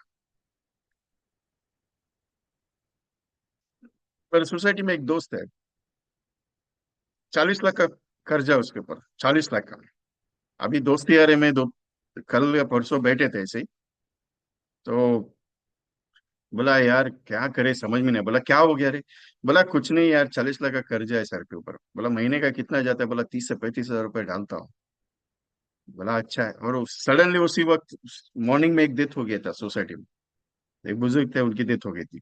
S1: पर सोसाइटी में एक दोस्त है, 40 लाख का कर्जा है उसके ऊपर, 40 लाख का। अभी दोस्ती यार में दो, कल या परसों बैठे थे ऐसे ही, तो बोला यार क्या करे समझ में नहीं। बोला क्या हो गया रे? बोला कुछ नहीं यार, 40 लाख का कर्जा है सर के ऊपर। बोला महीने का कितना जाता है? बोला 30 से 35 हजार रुपये डालता हूँ। बोला अच्छा है। और सडनली उसी वक्त मॉर्निंग में एक डेथ हो गया था सोसाइटी में, एक बुजुर्ग थे उनकी डेथ हो गई थी।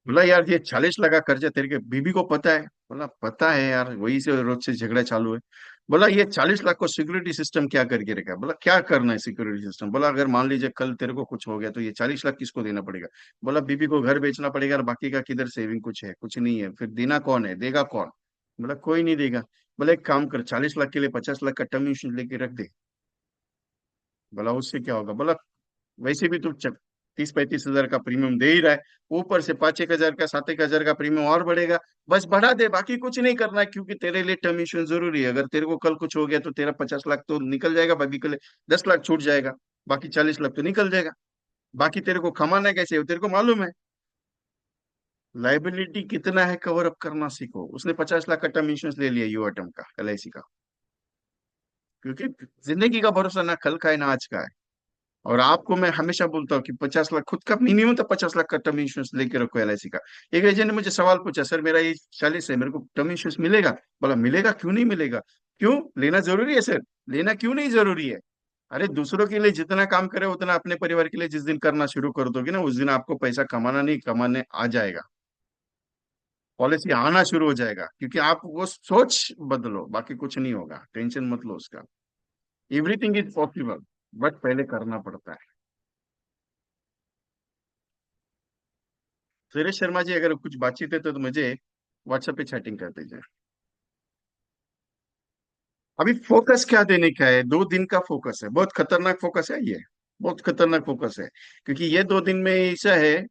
S1: बोला यार ये 40 लाख का कर्जा तेरे के बीबी को पता है? बोला पता है यार, वही से रोज से झगड़ा चालू है। बोला ये 40 लाख को सिक्योरिटी सिस्टम क्या करके रखा है? बोला क्या करना है सिक्योरिटी सिस्टम? बोला अगर मान लीजिए कल तेरे को कुछ हो गया तो ये 40 लाख किसको देना पड़ेगा? बोला बीबी को घर बेचना पड़ेगा, और बाकी का किधर सेविंग कुछ है? कुछ नहीं है, फिर देना कौन है, देगा कौन? बोला कोई नहीं देगा। बोला एक काम कर, 40 लाख के लिए 50 लाख का टर्म इंश्योरेंस लेके रख दे। बोला उससे क्या होगा? बोला वैसे भी तू 30-35 हजार का प्रीमियम दे ही रहा है, ऊपर से 5-1 हजार का, 7-1 हजार का प्रीमियम और बढ़ेगा। बस बढ़ा दे, बाकी कुछ नहीं करना है, क्योंकि तेरे लिए टर्म इंश्योरेंस जरूरी है। अगर तेरे को कल कुछ हो गया तो तेरा 50 लाख तो निकल जाएगा, बाकी के लिए 10 लाख छूट जाएगा, बाकी 40 लाख तो निकल जाएगा। बाकी तेरे को कमाना कैसे है वो तेरे को मालूम है। लाइबिलिटी कितना है कवर अप करना सीखो। उसने 50 लाख का टर्म इंश्योरेंस ले लिया यूआटम का, एलआईसी का, क्योंकि जिंदगी का भरोसा ना कल का है ना आज का है। और आपको मैं हमेशा बोलता हूँ कि 50 लाख खुद का मिनिमम तो 50 लाख का टर्म इंश्योरेंस लेके रखो एलआईसी का। एक एजेंट ने मुझे सवाल पूछा, सर मेरा ये 40 है, मेरे को टर्म इंश्योरेंस मिलेगा? बोला मिलेगा, क्यों नहीं मिलेगा। क्यों लेना जरूरी है सर? लेना क्यों नहीं जरूरी है? अरे दूसरों के लिए जितना काम करे उतना अपने परिवार के लिए जिस दिन करना शुरू कर दोगे ना, उस दिन आपको पैसा कमाना नहीं कमाने आ जाएगा। पॉलिसी आना शुरू हो जाएगा, क्योंकि आप वो सोच बदलो, बाकी कुछ नहीं होगा, टेंशन मत लो उसका। एवरीथिंग इज पॉसिबल, बट पहले करना पड़ता है। सुरेश शर्मा जी, अगर कुछ बातचीत है तो मुझे व्हाट्सएप पे चैटिंग कर दीजिए। अभी फोकस क्या देने का है? 2 दिन का फोकस है, बहुत खतरनाक फोकस है ये। बहुत खतरनाक फोकस है, क्योंकि ये 2 दिन में ऐसा है,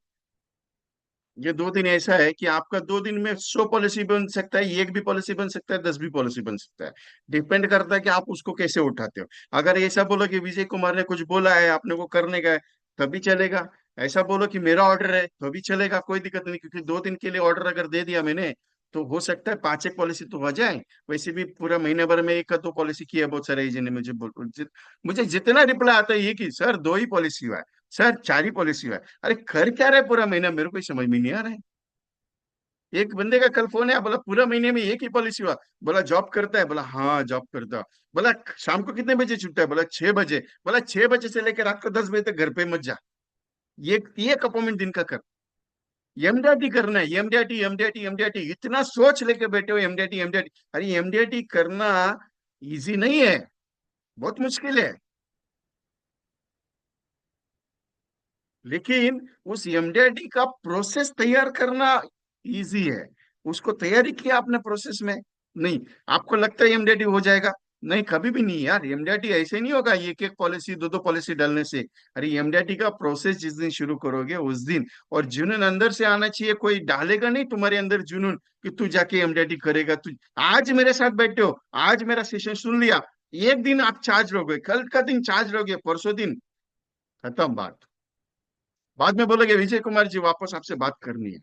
S1: ये 2 दिन ऐसा है कि आपका 2 दिन में 100 पॉलिसी बन सकता है, एक भी पॉलिसी बन सकता है, 10 भी पॉलिसी बन सकता है। डिपेंड करता है कि आप उसको कैसे उठाते हो। अगर ऐसा बोलो कि विजय कुमार ने कुछ बोला है आपने को करने का है, तभी चलेगा। ऐसा बोलो कि मेरा ऑर्डर है, तो भी चलेगा, कोई दिक्कत नहीं, क्योंकि 2 दिन के लिए ऑर्डर अगर दे दिया मैंने, तो हो सकता है 5 एक पॉलिसी तो हो जाए। वैसे भी पूरा महीने भर में एक का 2 पॉलिसी की है, बहुत सारे एजेंट ने मुझे जितना रिप्लाई आता है ये कि सर 2 ही पॉलिसी हुआ है, सर 4 ही पॉलिसी हुआ है। अरे कर क्या रहे पूरा महीना, मेरे को ही समझ में नहीं आ रहा है। एक बंदे का कल फोन आया, बोला पूरा महीने में एक ही पॉलिसी हुआ। बोला जॉब करता है? बोला हाँ जॉब करता है। बोला शाम को कितने बजे छुट्टा है? बोला 6 बजे। बोला 6 बजे से लेकर रात को 10 बजे तक घर पे मत जा। ये अपॉइंटमेंट दिन का कर। एमडीआरटी करना है, एमडीआरटी एमडीआरटी एमडीआरटी, इतना सोच लेके बैठे हो एमडीआरटी एमडीआरटी। अरे एमडीआरटी करना इजी नहीं है, बहुत मुश्किल है। लेकिन उस एमडीआरटी का प्रोसेस तैयार करना इजी है। उसको तैयारी किया आपने प्रोसेस में? नहीं। आपको लगता है एमडीआरटी हो जाएगा? नहीं, कभी भी नहीं यार, एमडीआरटी ऐसे नहीं होगा एक एक पॉलिसी 2 2 पॉलिसी डालने से। अरे एमडीआरटी का प्रोसेस जिस दिन शुरू करोगे उस दिन, और जुनून अंदर से आना चाहिए, कोई डालेगा नहीं तुम्हारे अंदर जुनून कि तू जाके एमडीआरटी करेगा। तू आज मेरे साथ बैठे हो, आज मेरा सेशन सुन लिया, एक दिन आप चार्ज रहोगे, कल का दिन चार्ज रहोगे, परसों दिन खत्म बात। बाद में बोलोगे विजय कुमार जी वापस आपसे बात करनी है।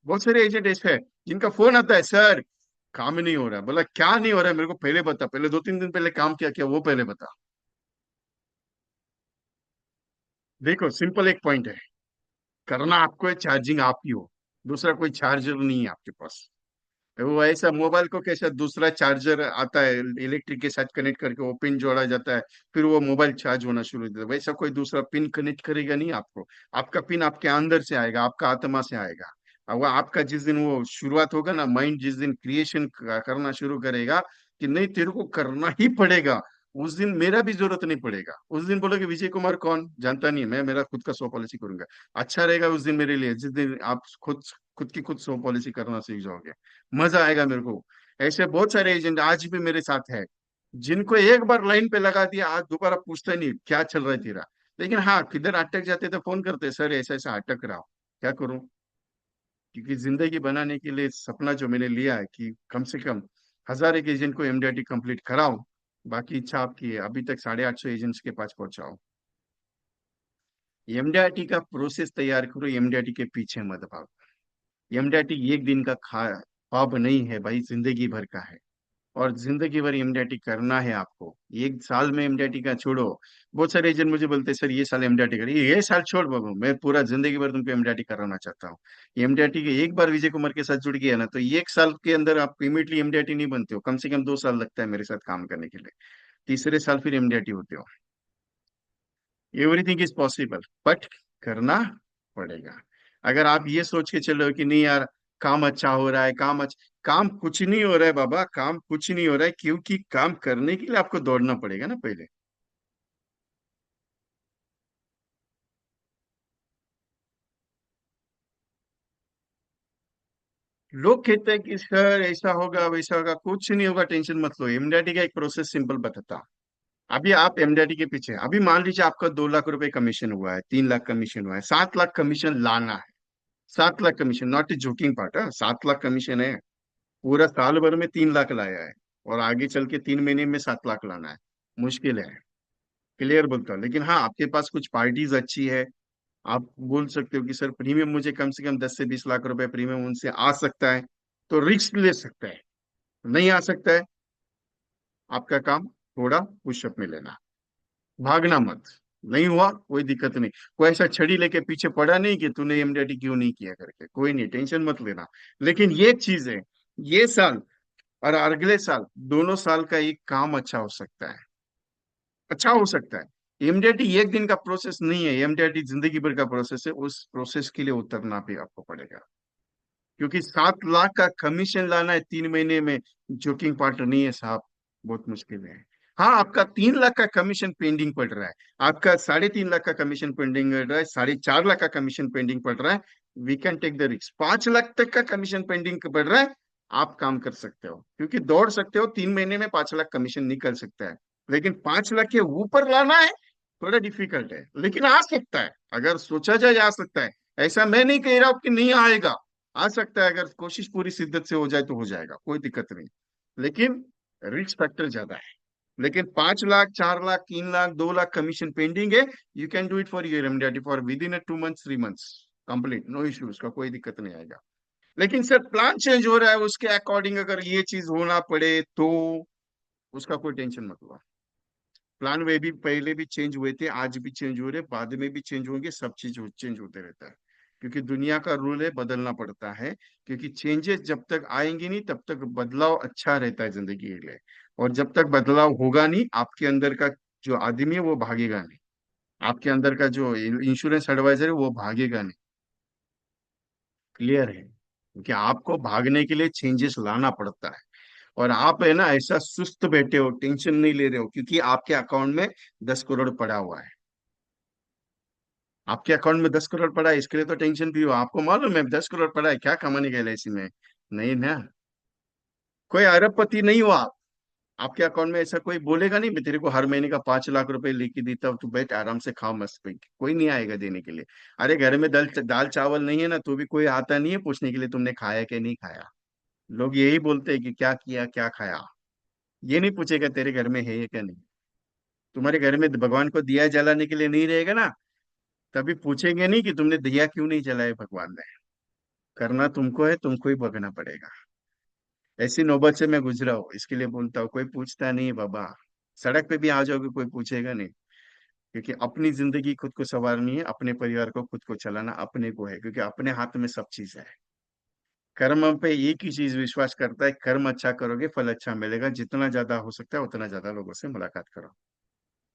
S1: बहुत सारे एजेंट ऐसे हैं जिनका फोन आता है, सर काम ही नहीं हो रहा है। बोला क्या नहीं हो रहा है, मेरे को पहले बता, पहले 2 3 दिन पहले काम किया क्या वो पहले बता। देखो सिंपल एक पॉइंट है, करना आपको है, चार्जिंग आप ही हो, दूसरा कोई चार्जर नहीं है आपके पास। वो ऐसा मोबाइल को कैसा दूसरा चार्जर आता है इलेक्ट्रिक के साथ कनेक्ट करके, वो पिन जोड़ा जाता है, फिर वो मोबाइल चार्ज होना शुरू हो जाता है, वैसा कोई दूसरा पिन कनेक्ट करेगा नहीं आपको। आपका पिन आपके अंदर से आएगा, आपका आत्मा से आएगा। और वो आपका जिस दिन वो शुरुआत होगा ना, माइंड जिस दिन क्रिएशन करना शुरू करेगा कि नहीं तेरे को करना ही पड़ेगा, उस दिन मेरा भी जरूरत नहीं पड़ेगा। उस दिन बोलोगे विजय कुमार कौन जानता नहीं है, मैं मेरा खुद का 100 पॉलिसी करूंगा। अच्छा रहेगा उस दिन मेरे लिए, जिस दिन आप खुद खुद की खुद 100 पॉलिसी करना सीख जाओगे, मजा आएगा मेरे को। ऐसे बहुत सारे एजेंट आज भी मेरे साथ है, जिनको एक बार लाइन पे लगा दिया, आज दोबारा पूछता नहीं क्या चल रहा है तेरा। लेकिन हाँ किधर अटक जाते तो फोन करते, सर ऐसा ऐसा अटक रहा हूं, क्या करूं। क्योंकि जिंदगी बनाने के लिए सपना जो मैंने लिया है कि कम से कम 1000 एक एजेंट को एमडीआरटी कंप्लीट कराओ, बाकी इच्छा आपकी है। अभी तक 850 एजेंट्स के पास पहुंचाओ। एमडीआरटी का प्रोसेस तैयार करो, एमडीआरटी के पीछे मत भागो। एमडीआरटी एक दिन का ख्वाब नहीं है भाई, जिंदगी भर का है। और जिंदगी भर एमडीआरटी करना है आपको। एक साल में एमडीआरटी का छोड़ो। बहुत सारे एजेंट मुझे बोलते हैं सर ये साल एमडीआरटी करिए, ये साल छोड़ बाबू, मैं पूरा जिंदगी भर तुमको एमडीआरटी कराना चाहता हूँ। एमडीआरटी के एक बार विजय कुमार के साथ जुड़ गया ना, तो एक साल के अंदर आप इमीडिएटली एमडीआरटी नहीं बनते हो, कम से कम 2 साल लगता है मेरे साथ काम करने के लिए। तीसरे साल फिर एमडीआरटी होते हो। एवरीथिंग इज पॉसिबल, बट करना पड़ेगा। अगर आप ये सोच के चलो कि नहीं यार काम अच्छा हो रहा है, काम कुछ नहीं हो रहा है बाबा, काम कुछ नहीं हो रहा है, क्योंकि काम करने के लिए आपको दौड़ना पड़ेगा ना पहले। लोग कहते हैं कि सर ऐसा होगा वैसा होगा, कुछ नहीं होगा, टेंशन मत लो। एमडीआरटी का एक प्रोसेस सिंपल बताता हूं। अभी आप एमडीआरटी के पीछे, अभी मान लीजिए आपका 2 लाख रुपए कमीशन हुआ है, 3 लाख कमीशन हुआ है, 7 लाख कमीशन लाना है। 7 lakh commission, not a joking part है, 7 लाख कमीशन है। पूरा साल भर में 3 लाख लाया है, और आगे चल के 3 महीने में 7 लाख लाना है। मुश्किल है, क्लियर बोलता हूँ। लेकिन हाँ आपके पास कुछ पार्टीज अच्छी है, आप बोल सकते हो कि सर प्रीमियम मुझे कम से कम 10 से 20 लाख रुपए प्रीमियम उनसे आ सकता है, तो रिस्क ले सकते हैं। नहीं आ सकता है, आपका काम थोड़ा पुशअप में लेना, भागना मत। नहीं हुआ कोई दिक्कत नहीं, कोई ऐसा छड़ी लेके पीछे पड़ा नहीं कि तूने एमडीआरटी क्यों नहीं किया करके, कोई नहीं, टेंशन मत लेना। लेकिन ये चीज है, ये साल और अगले साल, दोनों साल का एक काम अच्छा हो सकता है, अच्छा हो सकता है। एमडीआरटी एक दिन का प्रोसेस नहीं है, एमडीआरटी जिंदगी भर का प्रोसेस है, उस प्रोसेस के लिए उतरना भी आपको पड़ेगा। क्योंकि 7 लाख का कमीशन लाना है 3 महीने में, जोकिंग पार्ट नहीं है साहब, बहुत मुश्किल है। हाँ, आपका 3 लाख का कमीशन पेंडिंग पड़ रहा है, आपका 3.5 लाख का कमीशन पेंडिंग पड़ रहा है, 4.5 लाख का कमीशन पेंडिंग पड़ रहा है, we can take the risk. 5 lakh तक का कमीशन पेंडिंग पड़ रहा है, आप काम कर सकते हो, क्योंकि दौड़ सकते हो, 3 महीने में 5 लाख कमीशन निकल सकता है। लेकिन 5 लाख के ऊपर लाना है, थोड़ा डिफिकल्ट है, लेकिन आ सकता है, अगर सोचा जाए आ सकता है। ऐसा मैं नहीं कह रहा हूं कि नहीं आएगा, आ सकता है, अगर कोशिश पूरी शिद्दत से हो जाए तो हो जाएगा, कोई दिक्कत नहीं। लेकिन रिस्क फैक्टर ज्यादा है। लेकिन 5 लाख, 4 लाख, 3 लाख, 2 लाख कमीशन पेंडिंग है, you can do it for your MDRT for within 2 months, 3 months complete, no issues का, कोई दिक्कत नहीं आएगा। लेकिन सर प्लान चेंज हो रहा है, उसके अकॉर्डिंग अगर ये चीज होना पड़े तो उसका कोई टेंशन मत लो। प्लान वे भी पहले भी चेंज हुए थे, आज भी चेंज हो रहे, बाद में भी चेंज होंगे, सब चीज चेंज होते रहता है। क्योंकि दुनिया का रूल है, बदलना पड़ता है। क्योंकि चेंजेस जब तक आएंगे नहीं तब तक बदलाव अच्छा रहता है जिंदगी के लिए। और जब तक बदलाव होगा नहीं, आपके अंदर का जो आदमी है वो भागेगा नहीं, आपके अंदर का जो इंश्योरेंस एडवाइजर है वो भागेगा नहीं। क्लियर है? क्योंकि आपको भागने के लिए चेंजेस लाना पड़ता है। और आप है ना ऐसा सुस्त बैठे हो, टेंशन नहीं ले रहे हो, क्योंकि आपके अकाउंट में 10 करोड़ पड़ा हुआ है। आपके अकाउंट में 10 करोड़ पड़ा है, इसके लिए तो टेंशन भी हो, आपको मालूम है 10 करोड़ पड़ा है, क्या कमाने गए एलआईसी में? नहीं ना, कोई अरबपति नहीं हो आप। आपके अकाउंट में ऐसा कोई बोलेगा नहीं मैं तेरे को हर महीने का 5 लाख रुपए लेके देता हूँ, तू बैठ आराम से खा मस्त पे, कोई नहीं आएगा देने के लिए। अरे घर में दाल दाल चावल नहीं है ना, तो भी कोई आता नहीं है पूछने के लिए तुमने खाया कि नहीं खाया। लोग यही बोलते हैं कि क्या किया क्या खाया, ये नहीं पूछेगा तेरे घर में है या क्या नहीं। तुम्हारे घर में भगवान को दिया जलाने के लिए नहीं रहेगा ना, तभी पूछेंगे नहीं कि तुमने दिया क्यों नहीं जलाया भगवान ने। करना तुमको है, तुमको ही भगना पड़ेगा। ऐसी नौबत से मैं गुजरा हूँ, इसके लिए बोलता हूँ, कोई पूछता नहीं है बाबा। सड़क पे भी आ जाओगे कोई पूछेगा नहीं। क्योंकि अपनी जिंदगी खुद को संवारनी है, अपने परिवार को खुद को चलाना अपने को है, क्योंकि अपने हाथ में सब चीज है। कर्म पे एक ही चीज विश्वास करता है, कर्म अच्छा करोगे फल अच्छा मिलेगा, जितना ज्यादा हो सकता है उतना ज्यादा लोगों से मुलाकात करो।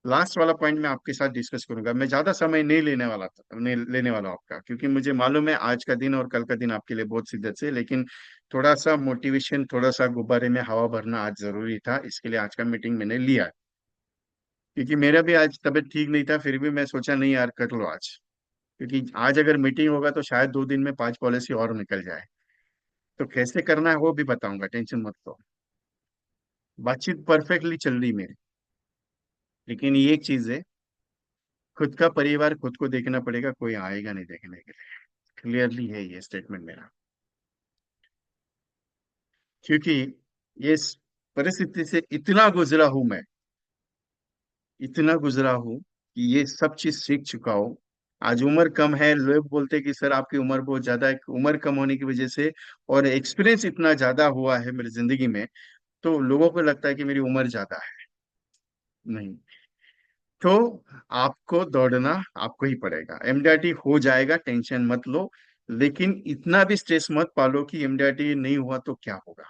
S1: लास्ट वाला पॉइंट मैं आपके साथ डिस्कस करूंगा, मैं ज्यादा समय नहीं लेने वाला था, नहीं लेने वाला हूं आपका, क्योंकि मुझे मालूम है आज का दिन और कल का दिन आपके लिए बहुत शिद्दत से, लेकिन थोड़ा सा मोटिवेशन, थोड़ा सा गुब्बारे में हवा भरना आज जरूरी था, इसके लिए आज का मीटिंग मैंने लिया। क्योंकि मेरा भी आज तबीयत ठीक नहीं था, फिर भी मैं सोचा नहीं यार कर लो आज। क्योंकि आज अगर मीटिंग होगा तो शायद 2 दिन में 5 पॉलिसी और निकल जाए। तो कैसे करना है वो भी बताऊंगा, टेंशन मत लो। बातचीत परफेक्टली चल रही मेरी। लेकिन ये एक चीज है, खुद का परिवार खुद को देखना पड़ेगा, कोई आएगा नहीं देखने के लिए। क्लियरली है ये स्टेटमेंट मेरा। क्योंकि ये इस परिस्थिति से इतना गुजरा हूं मैं, इतना गुजरा हूं कि ये सब चीज सीख चुका हूं। आज उम्र कम है, लोग बोलते हैं कि सर आपकी उम्र बहुत ज्यादा है, उम्र कम होने की वजह से और एक्सपीरियंस इतना ज्यादा हुआ है मेरी जिंदगी में, तो लोगों को लगता है कि मेरी उम्र ज्यादा है। नहीं, तो आपको दौड़ना आपको ही पड़ेगा, एमडीआरटी हो जाएगा, टेंशन मत लो। लेकिन इतना भी स्ट्रेस मत पालो कि एमडीआरटी नहीं हुआ तो क्या होगा,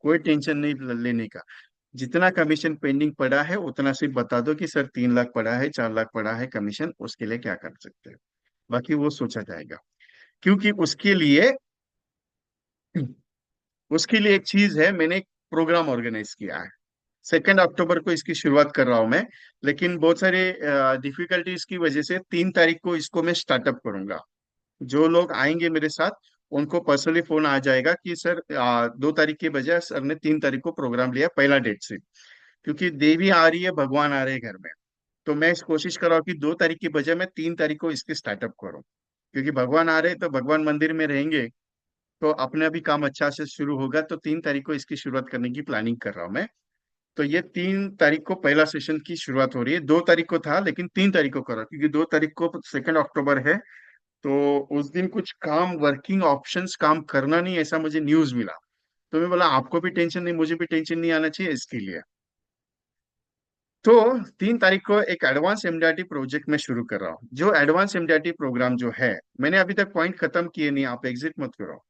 S1: कोई टेंशन नहीं लेने का। जितना कमीशन पेंडिंग पड़ा है उतना सिर्फ बता दो कि सर 3 लाख पड़ा है, 4 लाख पड़ा है कमीशन, उसके लिए क्या कर सकते हो, बाकी वो सोचा जाएगा। क्योंकि उसके लिए एक चीज है, मैंने एक प्रोग्राम ऑर्गेनाइज किया है। 2 अक्टूबर को इसकी शुरुआत कर रहा हूं मैं, लेकिन बहुत सारे डिफिकल्टीज की वजह से 3 तारीख को इसको मैं स्टार्टअप करूंगा। जो लोग आएंगे मेरे साथ उनको पर्सनली फोन आ जाएगा कि सर 2 तारीख के बजाय सर ने 3 तारीख को प्रोग्राम लिया पहला डेट से। क्योंकि देवी आ रही है, भगवान आ रहे हैं घर में, तो मैं इस कोशिश कर रहा हूँ कि 2 तारीख की बजाय मैं 3 तारीख को इसकी स्टार्टअप करूँ। क्योंकि भगवान आ रहे हैं तो भगवान मंदिर में रहेंगे, तो अपना भी काम अच्छा से शुरू होगा, तो 3 तारीख को इसकी शुरुआत करने की प्लानिंग कर रहा हूँ मैं। तो ये 3 तारीख को पहला सेशन की शुरुआत हो रही है। 2 तारीख को था लेकिन 3 तारीख को करा, क्योंकि 2 तारीख को 2 अक्टूबर है। तो उस दिन कुछ काम, वर्किंग ऑप्शंस काम करना नहीं, ऐसा मुझे न्यूज मिला। तो मैं बोला आपको भी टेंशन नहीं, मुझे भी टेंशन नहीं आना चाहिए, इसके लिए। तो 3 तारीख को एक एडवांस एमडीआरटी प्रोजेक्ट में शुरू कर रहा हूँ। जो एडवांस एमडीआरटी प्रोग्राम जो है, मैंने अभी तक पॉइंट खत्म किए नहीं, आप एग्जिट मत करो।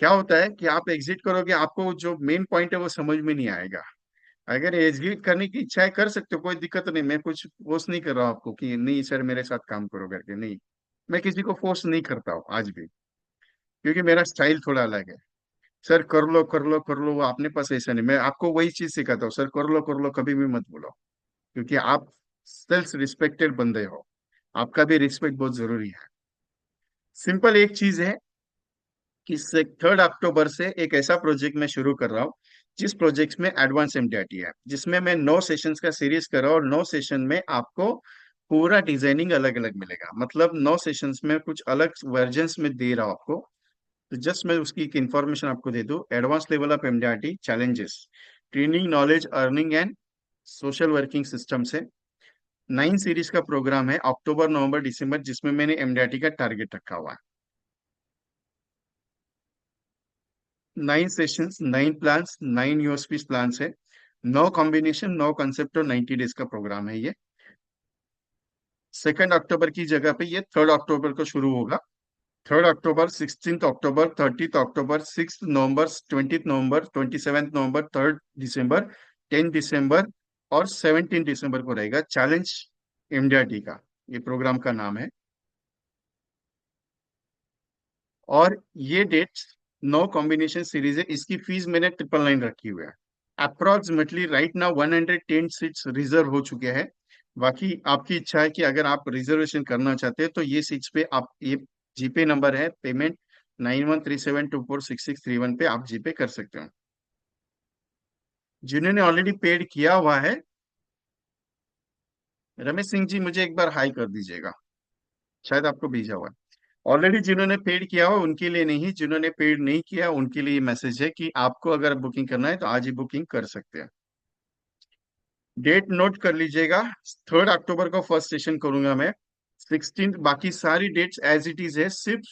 S1: क्या होता है कि आप एग्जिट करोगे, आपको जो मेन पॉइंट है वो समझ में नहीं आएगा। अगर एग्जिट करने की इच्छा है कर सकते हो, कोई दिक्कत नहीं। मैं कुछ फोर्स नहीं कर रहा हूँ आपको कि नहीं सर मेरे साथ काम करो करके, नहीं। मैं किसी को फोर्स नहीं करता हूँ आज भी, क्योंकि मेरा स्टाइल थोड़ा अलग है। सर कर लो कर लो कर लो, वो अपने पास ऐसा नहीं। मैं आपको वही चीज सिखाता हूँ, सर कर लो कभी भी मत बोलो, क्योंकि आप सेल्फ रिस्पेक्टेड बंदे हो। आपका भी रिस्पेक्ट बहुत जरूरी है। सिंपल एक चीज है कि 3 अक्टूबर से एक ऐसा प्रोजेक्ट मैं शुरू कर रहा हूँ, जिस प्रोजेक्ट में एडवांस एमडीआरटी है, जिसमें मैं 9 सेशंस का सीरीज कर रहा हूँ, और 9 सेशन में आपको पूरा डिजाइनिंग अलग अलग मिलेगा। मतलब 9 सेशंस में कुछ अलग वर्जन्स में दे रहा हूँ आपको। तो जस्ट मैं उसकी एक इंफॉर्मेशन आपको दे दूं। Advance level of MDRT challenges, training, knowledge, earning and social working system से 9 सीरीज का प्रोग्राम है, अक्टूबर नवंबर दिसंबर, जिसमें मैंने एमडीआरटी का टारगेट रखा हुआ है। 9 सेशंस, 9 प्लान्स, 9 यूएसपी प्लान्स है। 9 कॉम्बिनेशन, 9 कंसेप्ट और 90 डेज का प्रोग्राम है ये। 2 अक्टूबर की जगह पे ये 3 अक्टूबर को शुरू होगा। 3 अक्टूबर, 16 अक्टूबर, 30 अक्टूबर, 6 नवंबर, 20 नवंबर, 27 नवंबर, 3 दिसंबर, 10 दिसंबर और 17 दिसंबर को रहेगा चैलेंज एमडीआरटी का। ये प्रोग्राम का नाम है। और ये डेट्स 9 कॉम्बिनेशन सीरीज है। इसकी फीस मैंने 999 रखी हुई है। Approximately right now 110 seats reserve हो चुके हैं। बाकी आपकी इच्छा है कि अगर आप रिजर्वेशन करना चाहते हैं तो ये सीट्स पे आप, ये जीपे नंबर है, पेमेंट 9137246631 पे आप जीपे कर सकते हो। जिन्होंने ऑलरेडी पेड किया हुआ है, रमेश सिंह जी मुझे एक बार हाई कर दीजिएगा, शायद आपको भेजा हुआ है। ऑलरेडी जिन्होंने पेड किया हो उनके लिए नहीं, जिन्होंने पेड नहीं किया उनके लिए मैसेज है कि आपको अगर बुकिंग करना है तो आज ही बुकिंग कर सकते हैं। डेट नोट कर लीजिएगा। 3 अक्टूबर को फर्स्ट सेशन करूंगा मैं। 16, बाकी सारी डेट्स एज इट इज है, सिर्फ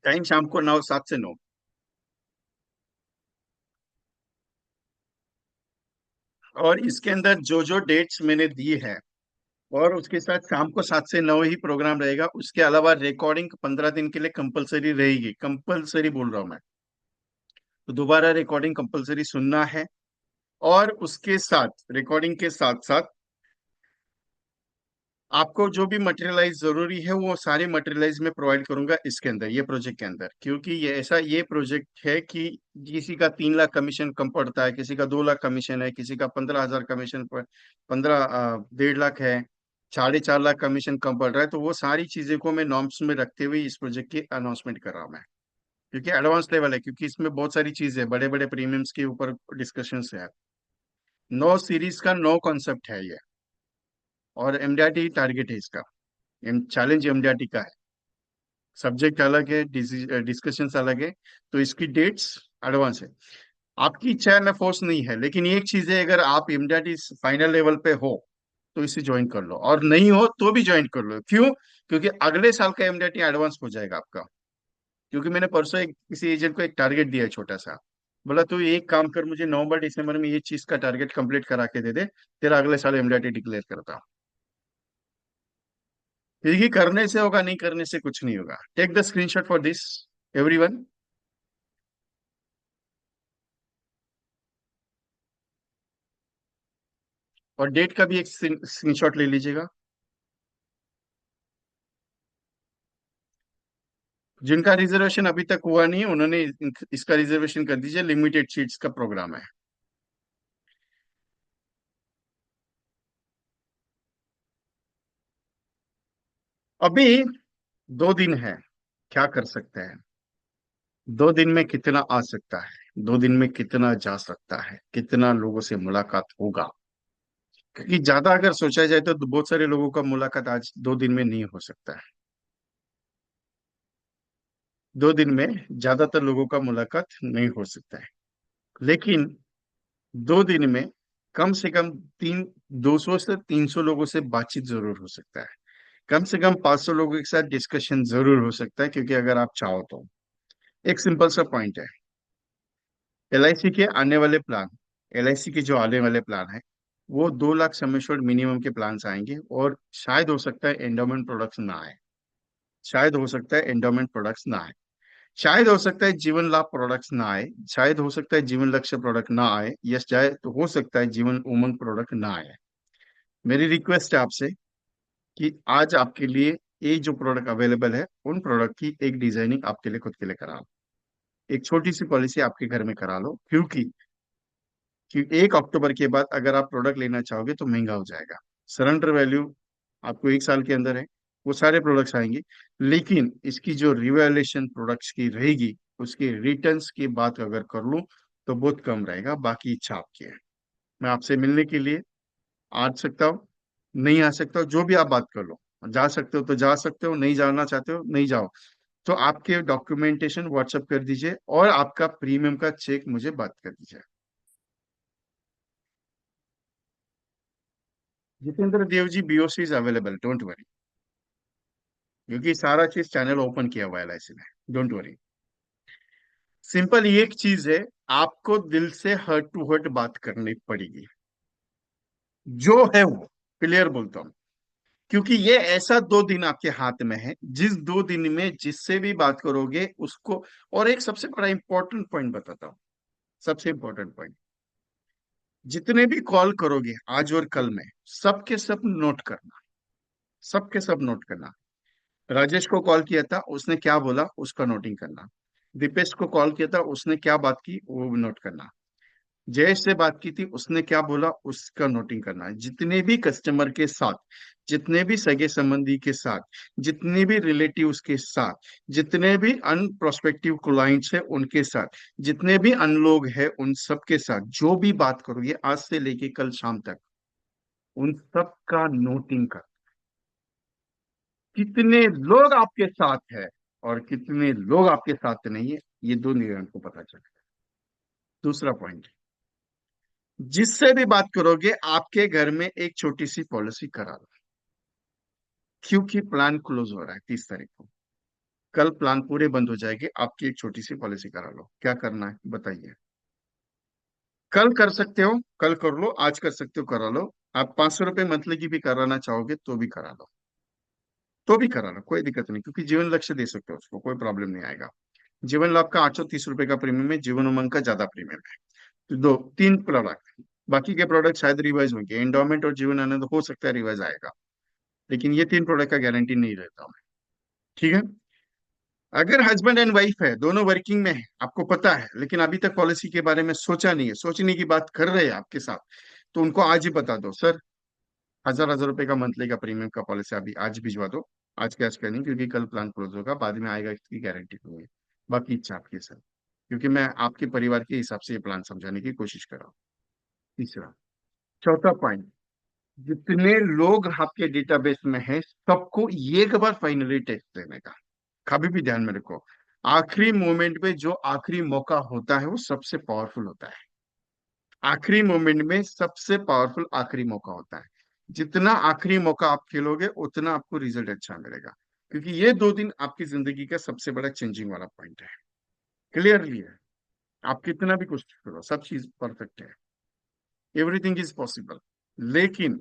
S1: टाइम शाम को 7 से 9। और इसके अंदर जो जो डेट्स मैंने दी है, और उसके साथ शाम को 7 से 9 ही प्रोग्राम रहेगा। उसके अलावा रिकॉर्डिंग 15 दिन के लिए कंपलसरी रहेगी, कंपलसरी बोल रहा हूं मैं। तो दोबारा रिकॉर्डिंग कंपलसरी सुनना है। और उसके साथ, रिकॉर्डिंग के साथ साथ, आपको जो भी मटेरियलाइज जरूरी है वो सारे मटेरियलाइज में प्रोवाइड करूंगा इसके अंदर, ये प्रोजेक्ट के अंदर। क्योंकि ये ऐसा ये प्रोजेक्ट है कि किसी का 3 लाख कमीशन कम पड़ता है, किसी का 2 लाख कमीशन है, किसी का 15,000 कमीशन पर 1.5 लाख है, 4.5 लाख कमीशन कम पड़ रहा है। तो वो सारी चीजें को मैं नॉर्म्स में रखते हुए इस प्रोजेक्ट की अनाउंसमेंट कर रहा हूँ मैं। क्योंकि एडवांस लेवल है, क्योंकि इसमें बहुत सारी चीजें, बड़े बड़े प्रीमियम्स के ऊपर डिस्कशन है। 9 सीरीज का 9 कॉन्सेप्ट है ये। और एमडीआरटी टारगेट है इसका। चैलेंज एमडीआरटी का है। सब्जेक्ट अलग है, डिस्कशंस अलग है। तो इसकी डेट्स एडवांस है। आपकी इच्छा है, मैं फोर्स नहीं है, लेकिन एक चीज है, अगर आप एमडीआरटी फाइनल लेवल पे हो तो इसे ज्वाइन कर लो, और नहीं हो तो भी ज्वाइन कर लो। क्यों? क्योंकि अगले साल का एमडीआरटी एडवांस हो जाएगा आपका। क्योंकि मैंने परसों एक किसी एजेंट को एक टारगेट दिया है छोटा सा। बोला तू एक काम कर, मुझे नवंबर दिसंबर में ये चीज का टारगेट कंप्लीट करा के दे दे, तेरा अगले साल एमडीआरटी डिक्लेयर करता। क्योंकि करने से होगा, नहीं करने से कुछ नहीं होगा। Take the screenshot for this everyone. और डेट का भी एक स्क्रीनशॉट ले लीजिएगा। जिनका रिजर्वेशन अभी तक हुआ नहीं है उन्होंने इसका रिजर्वेशन कर दीजिए, लिमिटेड सीट्स का प्रोग्राम है। अभी 2 दिन है, क्या कर सकते हैं? 2 दिन में कितना आ सकता है? दो दिन में कितना जा सकता है, कितना लोगों से मुलाकात होगा। क्योंकि ज्यादा अगर सोचा जाए तो बहुत सारे लोगों का मुलाकात आज दो दिन में नहीं हो सकता है। दो दिन में ज्यादातर लोगों का मुलाकात नहीं हो सकता है। लेकिन दो दिन में कम से कम 200 से 300 लोगों से बातचीत जरूर हो सकता है। कम से कम 500 लोगों के साथ डिस्कशन जरूर हो सकता है, क्योंकि अगर आप चाहो तो। एक सिंपल सा पॉइंट है, एलआईसी के आने वाले प्लान, एलआईसी के जो आने वाले प्लान है, वो 2 लाख सम एश्योर्ड मिनिमम के प्लान आएंगे। और शायद हो सकता है एंडोमेंट प्रोडक्ट्स ना आए, शायद हो सकता है एंडोमेंट प्रोडक्ट्स ना आए, शायद हो सकता है जीवन लाभ प्रोडक्ट्स ना आए, शायद हो सकता है जीवन लक्ष्य प्रोडक्ट ना आए, या शायद तो हो सकता है जीवन उमंग प्रोडक्ट ना आए। मेरी रिक्वेस्ट है आपसे कि आज आपके लिए ये जो प्रोडक्ट अवेलेबल है, उन प्रोडक्ट की एक डिजाइनिंग आपके लिए खुद के लिए करा लो। एक छोटी सी पॉलिसी आपके घर में करा लो, कि 1 अक्टूबर के बाद अगर आप प्रोडक्ट लेना चाहोगे तो महंगा हो जाएगा। सरेंडर वैल्यू आपको 1 साल के अंदर है, वो सारे प्रोडक्ट्स आएंगे। लेकिन इसकी जो रिवैल्यूएशन प्रोडक्ट्स की रहेगी, उसके रिटर्न्स की बात अगर कर लूं तो बहुत कम रहेगा। बाकी इच्छा आपकी है। मैं आपसे मिलने के लिए आ सकता हूँ, नहीं आ सकता हूँ, जो भी आप बात कर लो। जा सकते हो तो जा सकते हो, नहीं जाना चाहते हो नहीं जाओ। तो आपके डॉक्यूमेंटेशन व्हाट्सएप कर दीजिए और आपका प्रीमियम का चेक मुझे बात कर दीजिए। Jitendra Dev ji, BOC is available, don't worry. क्योंकि सारा चीज चैनल ओपन किया हुआ है एलआईसी में, डोंट वरी। सिंपल ये एक चीज है, आपको दिल से हर्ट टू हर्ट बात करनी पड़ेगी। जो है वो क्लियर बोलता हूँ। क्योंकि ये ऐसा 2 दिन आपके हाथ में है, जिस 2 दिन में जिससे भी बात करोगे उसको। और एक सबसे बड़ा इंपॉर्टेंट पॉइंट बताता हूँ, सबसे इंपॉर्टेंट पॉइंट। जितने भी कॉल करोगे आज और कल में, सबके सब नोट करना, सबके सब नोट करना। राजेश को कॉल किया था, उसने क्या बोला उसका नोटिंग करना। दीपेश को कॉल किया था, उसने क्या बात की वो नोट करना। जयेश से बात की थी, उसने क्या बोला उसका नोटिंग करना है। जितने भी कस्टमर के साथ, जितने भी सगे संबंधी के साथ, जितने भी रिलेटिव्स के साथ, जितने भी अन प्रोस्पेक्टिव क्लाइंट्स है उनके साथ, जितने भी अन लोग हैं उन सब के साथ जो भी बात करोगे आज से लेके कल शाम तक, उन सब का नोटिंग कर। कितने लोग आपके साथ है और कितने लोग आपके साथ नहीं है, ये दो निर्णय को पता चलेगा। दूसरा पॉइंट, जिससे भी बात करोगे आपके घर में एक छोटी सी पॉलिसी करा लो। क्योंकि प्लान क्लोज हो रहा है 30 तारीख को, कल प्लान पूरे बंद हो जाएंगे, आपकी एक छोटी सी पॉलिसी करा लो। क्या करना है बताइए। कल कर सकते हो, कल कर लो, आज कर सकते हो करा लो। आप 500 रुपये मंथली की भी कराना चाहोगे तो भी करा लो, तो भी करा लो, कोई दिक्कत नहीं। क्योंकि जीवन लक्ष्य दे सकते हो उसको, कोई प्रॉब्लम नहीं आएगा। जीवन लाभ का 830 रुपये का प्रीमियम है, जीवन उमंग का ज्यादा प्रीमियम है। तो दो तीन प्रोडक्ट, बाकी के प्रोडक्ट शायद रिवाइज होंगे, एंडोमेंट और जीवन आनंद हो सकता है रिवाइज आएगा। लेकिन ये 3 प्रोडक्ट का गारंटी नहीं रहता मैं। ठीक है। अगर हस्बैंड एंड वाइफ है, दोनों वर्किंग में है, आपको पता है, लेकिन अभी तक पॉलिसी के बारे में सोचा नहीं है, सोचने की बात कर रहे हैं आपके साथ, तो उनको आज ही बता दो सर, 1000 1000 रुपए का मंथली का प्रीमियम का पॉलिसी अभी आज भिजवा दो। आज के आज का नहीं, क्योंकि कल प्लान क्लोज होगा, बाद में आएगा इसकी गारंटी नहीं है। बाकी इच्छा आपकी है सर, क्योंकि मैं आपके परिवार के हिसाब से ये प्लान समझाने की कोशिश कर रहा हूँ। तीसरा, चौथा पॉइंट, जितने लोग आपके डेटाबेस में है सबको एक बार फाइनली टेस्ट देने का। कभी भी ध्यान में रखो, आखिरी मोमेंट में जो आखिरी मौका होता है वो सबसे पावरफुल होता है। आखिरी मोमेंट में सबसे पावरफुल आखिरी मौका होता है। जितना आखिरी मौका आप खेलोगे उतना आपको रिजल्ट अच्छा मिलेगा। क्योंकि ये 2 दिन आपकी जिंदगी का सबसे बड़ा चेंजिंग वाला पॉइंट है। क्लियरली है। आप कितना भी कुछ करो, सब चीज परफेक्ट है, एवरीथिंग इज पॉसिबल। लेकिन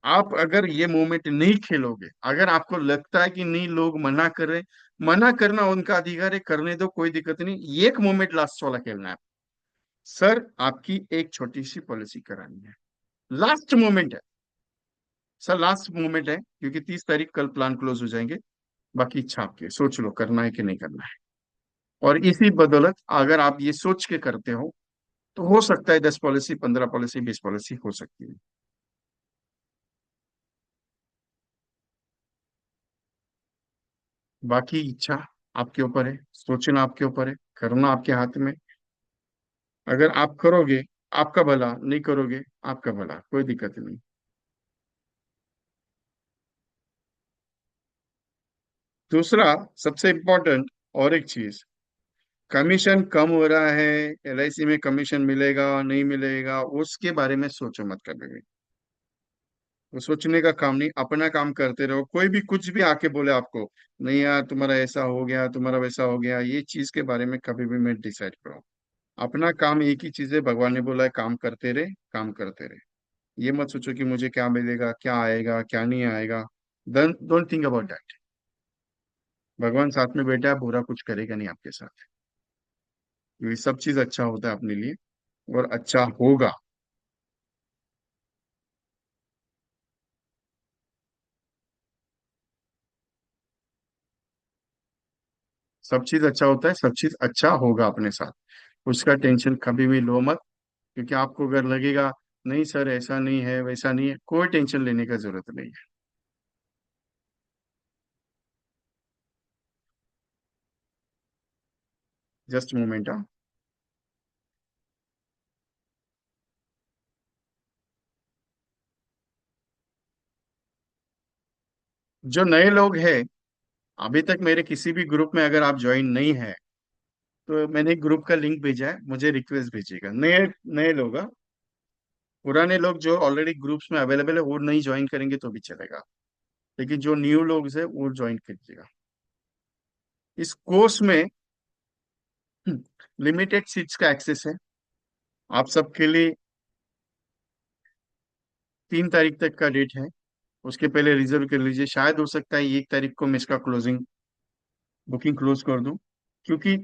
S1: आप अगर ये मोमेंट नहीं खेलोगे, अगर आपको लगता है कि नहीं लोग मना कर रहे, मना करना उनका अधिकार है, करने दो, कोई दिक्कत नहीं। एक मोमेंट लास्ट वाला खेलना है। सर आपकी एक छोटी सी पॉलिसी करानी है, लास्ट मोमेंट है। सर लास्ट मोमेंट है, क्योंकि 30 तारीख कल प्लान क्लोज हो जाएंगे। बाकी इच्छा आपकी है, सोच लो करना है कि नहीं करना है। और इसी बदौलत अगर आप ये सोच के करते हो तो हो सकता है 10 पॉलिसी, 15 पॉलिसी, 20 पॉलिसी हो सकती है। बाकी इच्छा आपके ऊपर है, सोचना आपके ऊपर है, करना आपके हाथ में। अगर आप करोगे आपका भला, नहीं करोगे आपका भला, कोई दिक्कत नहीं। दूसरा, सबसे इम्पोर्टेंट और एक चीज, कमीशन कम हो रहा है, एलआईसी में कमीशन मिलेगा नहीं मिलेगा, उसके बारे में सोचो मत कभी भी। वो सोचने का काम नहीं, अपना काम करते रहो। कोई भी कुछ भी आके बोले आपको, नहीं यार तुम्हारा ऐसा हो गया, तुम्हारा वैसा हो गया, ये चीज के बारे में कभी भी मत डिसाइड करो। अपना काम एक ही चीज है, भगवान ने बोला है काम करते रहे, काम करते रहे। ये मत सोचो कि मुझे क्या मिलेगा, क्या आएगा, क्या नहीं आएगा। Don't think about that. भगवान साथ में बैठा है, बुरा कुछ करेगा नहीं आपके साथ। ये सब चीज अच्छा होता है अपने लिए, और अच्छा होगा। सब चीज अच्छा होता है, सब चीज अच्छा होगा अपने साथ। उसका टेंशन कभी भी लो मत। क्योंकि आपको अगर लगेगा नहीं सर ऐसा नहीं है वैसा नहीं है, कोई टेंशन लेने का जरूरत नहीं है। Just moment. हाँ, जो नए लोग हैं, अभी तक मेरे किसी भी ग्रुप में अगर आप ज्वाइन नहीं है, तो मैंने एक ग्रुप का लिंक भेजा है, मुझे रिक्वेस्ट भेजिएगा। नए नए लोग, हाँ। पुराने लोग जो ऑलरेडी ग्रुप्स में अवेलेबल है वो नहीं ज्वाइन करेंगे तो भी चलेगा, लेकिन जो न्यू लोग हैं वो ज्वाइन कीजिएगा। इस कोर्स में लिमिटेड सीट्स का एक्सेस है आप सबके लिए। 3 तारीख तक का डेट है, उसके पहले रिजर्व कर लीजिए। शायद हो सकता है 1 तारीख को मैं इसका क्लोजिंग बुकिंग क्लोज कर दूं, क्योंकि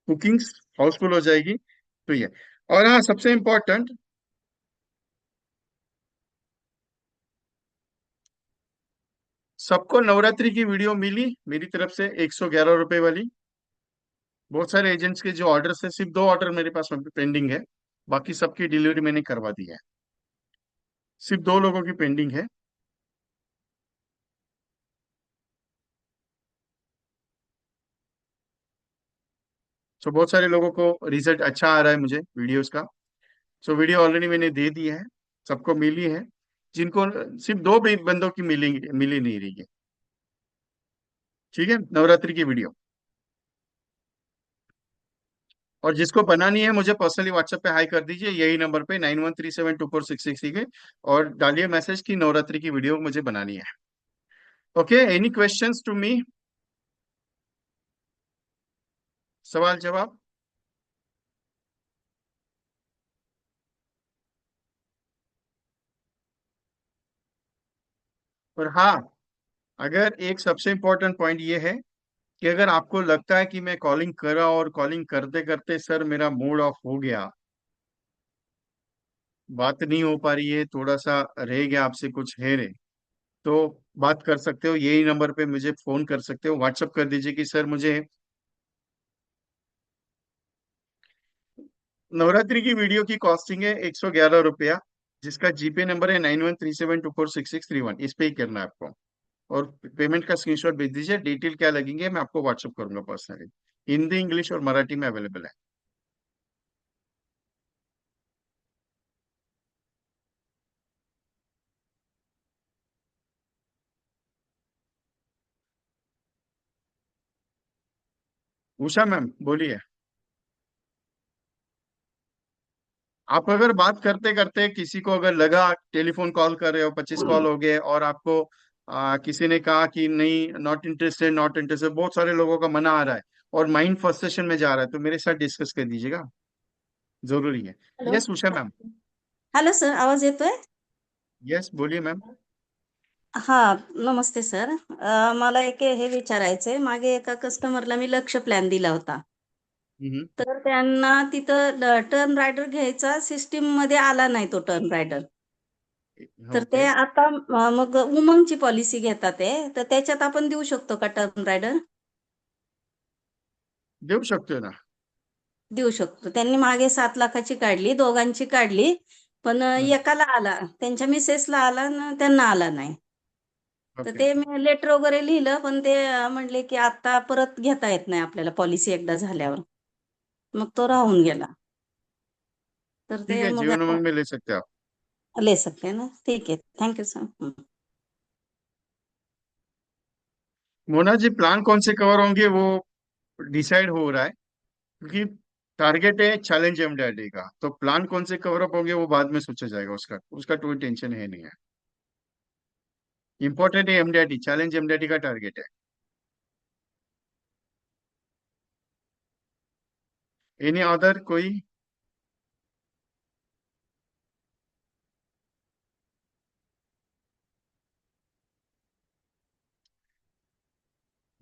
S1: बुकिंग्स हाउसफुल हो जाएगी। तो ये, और हाँ सबसे इम्पोर्टेंट, सबको नवरात्रि की वीडियो मिली मेरी तरफ से 111 रुपए वाली। बहुत सारे एजेंट्स के जो ऑर्डर है, सिर्फ 2 ऑर्डर मेरे पास पेंडिंग है, बाकी सबकी डिलीवरी मैंने करवा दी है। सिर्फ 2 लोगों की पेंडिंग है। सो बहुत सारे लोगों को रिजल्ट अच्छा आ रहा है मुझे वीडियोस का। सो वीडियो ऑलरेडी मैंने दे दी है, सबको मिली है। जिनको सिर्फ दो भी बंदों की मिली नहीं रही है। ठीक है, नवरात्रि की वीडियो। और जिसको बनानी है मुझे पर्सनली व्हाट्सएप पे हाई कर दीजिए, यही नंबर पे 91372466 के, और डालिए मैसेज की नवरात्रि की वीडियो मुझे बनानी है। Okay, any questions to me? सवाल जवाब? और हाँ, अगर एक सबसे इम्पोर्टेंट पॉइंट ये है कि अगर आपको लगता है कि मैं कॉलिंग करा और कॉलिंग करते करते सर मेरा मूड ऑफ हो गया, बात नहीं हो पा रही है, थोड़ा सा रह गया आपसे कुछ है रे, तो बात कर सकते हो, यही नंबर पे मुझे फोन कर सकते हो, व्हाट्सअप कर दीजिए कि सर मुझे नवरात्रि की वीडियो की कॉस्टिंग है 111 रुपया, जिसका जीपे नंबर है 9137246631, इस पे ही करना है आपको। और पेमेंट का स्क्रीनशॉट भेज दीजिए, डिटेल क्या लगेंगे मैं आपको व्हाट्सअप करूंगा पर्सनली। हिंदी इंग्लिश और मराठी में अवेलेबल है। उषा मैम बोलिए। आप अगर बात करते करते किसी को अगर लगा, टेलीफोन कॉल कर रहे हो, 25 कॉल हो गए, और आपको किसी ने कहा कि नहीं नॉट इंटरेस्टेड नॉट इंटरेस्टेड, बहुत सारे लोगों का मना आ रहा है और माइंड फ्रस्ट्रेशन में जा रहा है, तो मेरे साथ डिस्कस कर दीजिएगा, जरूरी है।
S2: Hello.
S1: Yes Usha ma'am.
S2: Hello sir, आवाज येतोय?
S1: यस बोलिए मैम।
S2: हा. नमस्ते सर. मला एक हे विचारायचंय, मागे एका कस्टमरला मी लक्ष प्लॅन दिला होता.
S1: हम्म।
S2: तर त्यांना तिथं टर्न रायडर घ्यायचा सिस्टीम मध्ये आला नाही तो टर्न रायडर. तर ते
S1: ओके,
S2: आता मग उमंगची पॉलिसी घेतात ते, तर त्याच्यात आपण देऊ शकतो का टर्न रायडर?
S1: देऊ शकतो ना।
S2: देऊ शकतो. त्यांनी मागे 7 लाखाची काढली, दोघांची काढली, पण
S1: हम्म,
S2: एकाला आला, त्यांच्या मिसेसला आला आणि त्यांना आला नाही. तर
S1: ओके।
S2: ते मी लेटर वगैरे लिहिलं, पण ते म्हणले की आता परत घेता येत नाही आपल्याला पॉलिसी एकदा झाल्यावर. मग तो राहून गेला. तर
S1: ठीक
S2: ते
S1: है,
S2: मग
S1: जीवन उमंग में ले सकते हैं आप।
S2: ले सकते हैं ना, ठीक है, thank you sir.
S1: Mona ji, plan कौन से कवर होंगे वो डिसाइड हो रहा है, क्योंकि टारगेट है चैलेंज एमडीआरटी का, तो प्लान कौन से कवर अप होंगे वो बाद में सोचा जाएगा, उसका उसका कोई टेंशन है नहीं है। इंपॉर्टेंट है एमडीआरटी, चैलेंज एमडीआरटी का टारगेट है। एनी अदर कोई?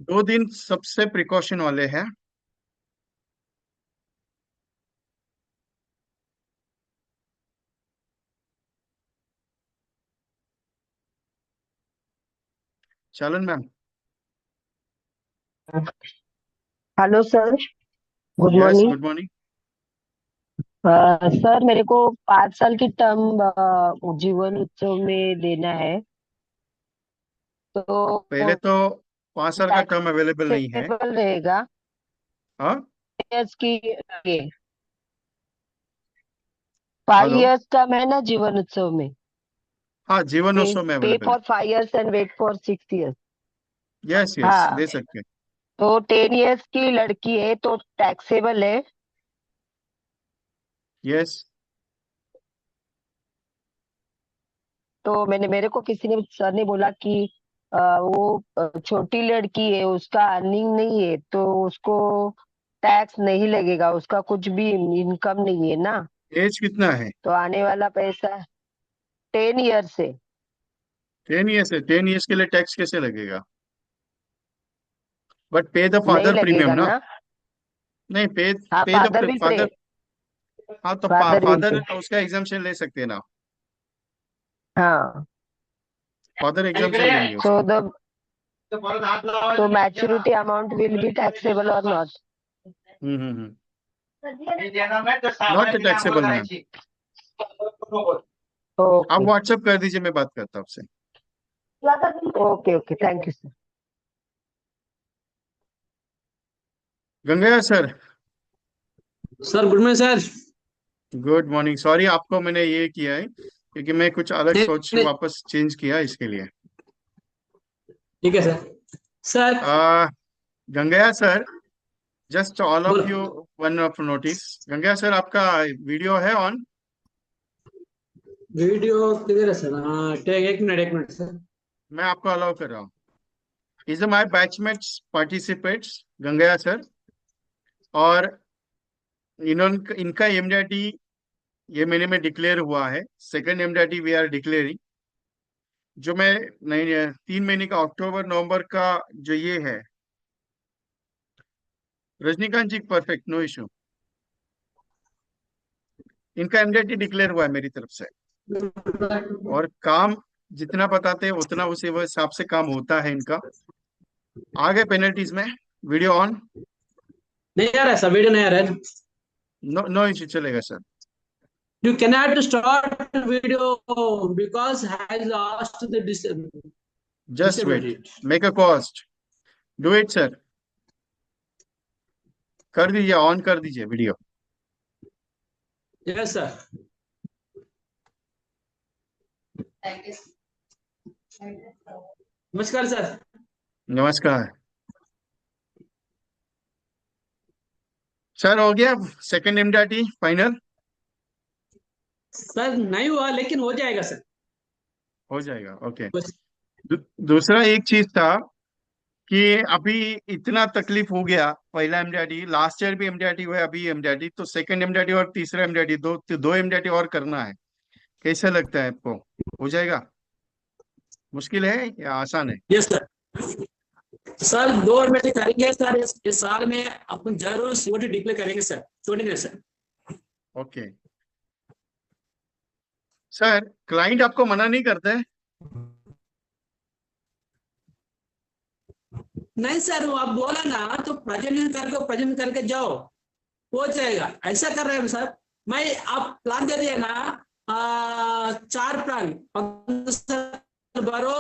S1: 2 दिन सबसे प्रिकॉशन वाले हैं। चलन ma'am.
S3: Hello sir, good
S1: yes,
S3: morning.
S1: Good morning.
S3: Sir मेरे को 5 साल की टर्म जीवन उत्सव में देना है,
S1: पहले
S3: तो
S1: तो 5 साल का टर्म अवेलेबल नहीं है।
S3: टैक्सेबल रहेगा?
S1: हाँ।
S3: 5 की 5
S1: हेलो।
S3: इयर्स टर्म है ना जीवन उत्सव में?
S1: हाँ, जीवन उत्सव में
S3: पे
S1: अवेलेबल है।
S3: For 5 years and wait for 6 years.
S1: Yes yes,
S3: हाँ,
S1: ले सकते हैं।
S3: तो 10 इयर्स की लड़की है तो टैक्सेबल है?
S1: यस।
S3: तो मेरे को किसी ने सर ने बोला कि वो छोटी लड़की है, उसका अर्निंग नहीं है, तो उसको टैक्स नहीं लगेगा, उसका कुछ भी इनकम नहीं है ना,
S1: एज कितना है?
S3: तो आने वाला पैसा 10 इयर्स से
S1: 10 ईयर्स है, 10 ईयर्स के लिए टैक्स कैसे लगेगा? बट पे द
S3: नहीं
S1: फादर प्रीमियम
S3: लगेगा
S1: ना।
S3: ना?
S1: नहीं, पे
S3: हाँ,
S1: पे द
S3: फादर भी पे,
S1: फादर। हाँ, तो
S3: फादर भी
S1: फादर
S3: पे।
S1: उसका एग्जाम्पशन ले सकते हैं ना।
S3: हाँ,
S1: फादर एग्जाम्पशन लेंगे
S3: सो
S1: उसका।
S3: द तो maturity amount will be taxable और not?
S1: Hmm. Not taxable ma'am. आप
S3: ओके
S1: व्हाट्सएप कर दीजिए, मैं बात करता हूँ आपसे।
S3: Okay okay, thank you sir.
S1: Gangaiah sir.
S4: Sir good morning sir.
S1: Good morning. Sorry, आपको मैंने ये किया है क्योंकि मैं कुछ अलग
S4: नहीं
S1: सोच
S4: नहीं,
S1: वापस चेंज किया इसके लिए।
S4: ठीक है सर। सर
S1: आ, Gangaiah sir, just all of
S4: बोलो।
S1: You one of notice. Gangaiah sir, आपका वीडियो है ऑन?
S4: वीडियो किधर है सर? हाँ, एक मिनट सर।
S1: मैं आपको अलाउ कर रहा हूँ। Is my batchmates participates Gangaiah sir, और इन्होंने इनका एमडीआरटी ये महीने में डिक्लेयर हुआ है। Second MDRT we are declaring, जो मैं नहीं 3 महीने का अक्टूबर नवंबर का जो ये है। रजनीकांत जी, परफेक्ट, नो इशू। इनका एमडीआरटी डिक्लेयर हुआ है मेरी तरफ से, और काम जितना बताते हैं उतना उसी वो हिसाब से काम होता है इनका। आगे पेनल्टीज में वीडियो ऑन।
S4: नहीं आ रहा है सर, वीडियो नहीं आ रहा है।
S1: नो नो इशू, चलेगा sir.
S4: You cannot start video because has asked the
S1: just
S4: disable
S1: wait,
S4: it.
S1: Make a cost, do it sir. कर दीजिए, ऑन कर दीजिए वीडियो।
S4: Yes sir. नमस्कार सर।
S1: नमस्कार सर। हो गया सेकंड एमडीआरटी फाइनल?
S4: सर नहीं हुआ लेकिन हो जाएगा सर।
S1: हो जाएगा, ओके।
S4: बस।
S1: दूसरा एक चीज था कि अभी इतना तकलीफ हो गया। पहला एमडीआरटी, लास्ट ईयर भी एमडीआरटी हुआ, अभी एमडीआरटी, तो सेकंड एमडीआरटी और तीसरा एमडीआरटी, दो एमडीआरटी और करना है। कैसा लगता है आपको? हो जाएगा? मुश्किल है या आसान है?
S4: Yes sir. सर 2 मीटिंग करेंगे सर, इस साल में अपन जरूर सीओटी डिक्लेयर करेंगे सर, छोड़ेंगे सर।
S1: ओके सर, क्लाइंट आपको मना नहीं करते?
S4: नहीं सर, वो आप बोला ना तो प्रेजेंट करके जाओ, हो जाएगा। ऐसा कर रहे हैं सर। मैं आप प्लान दे दिए ना, 4 प्लान 15 भरो,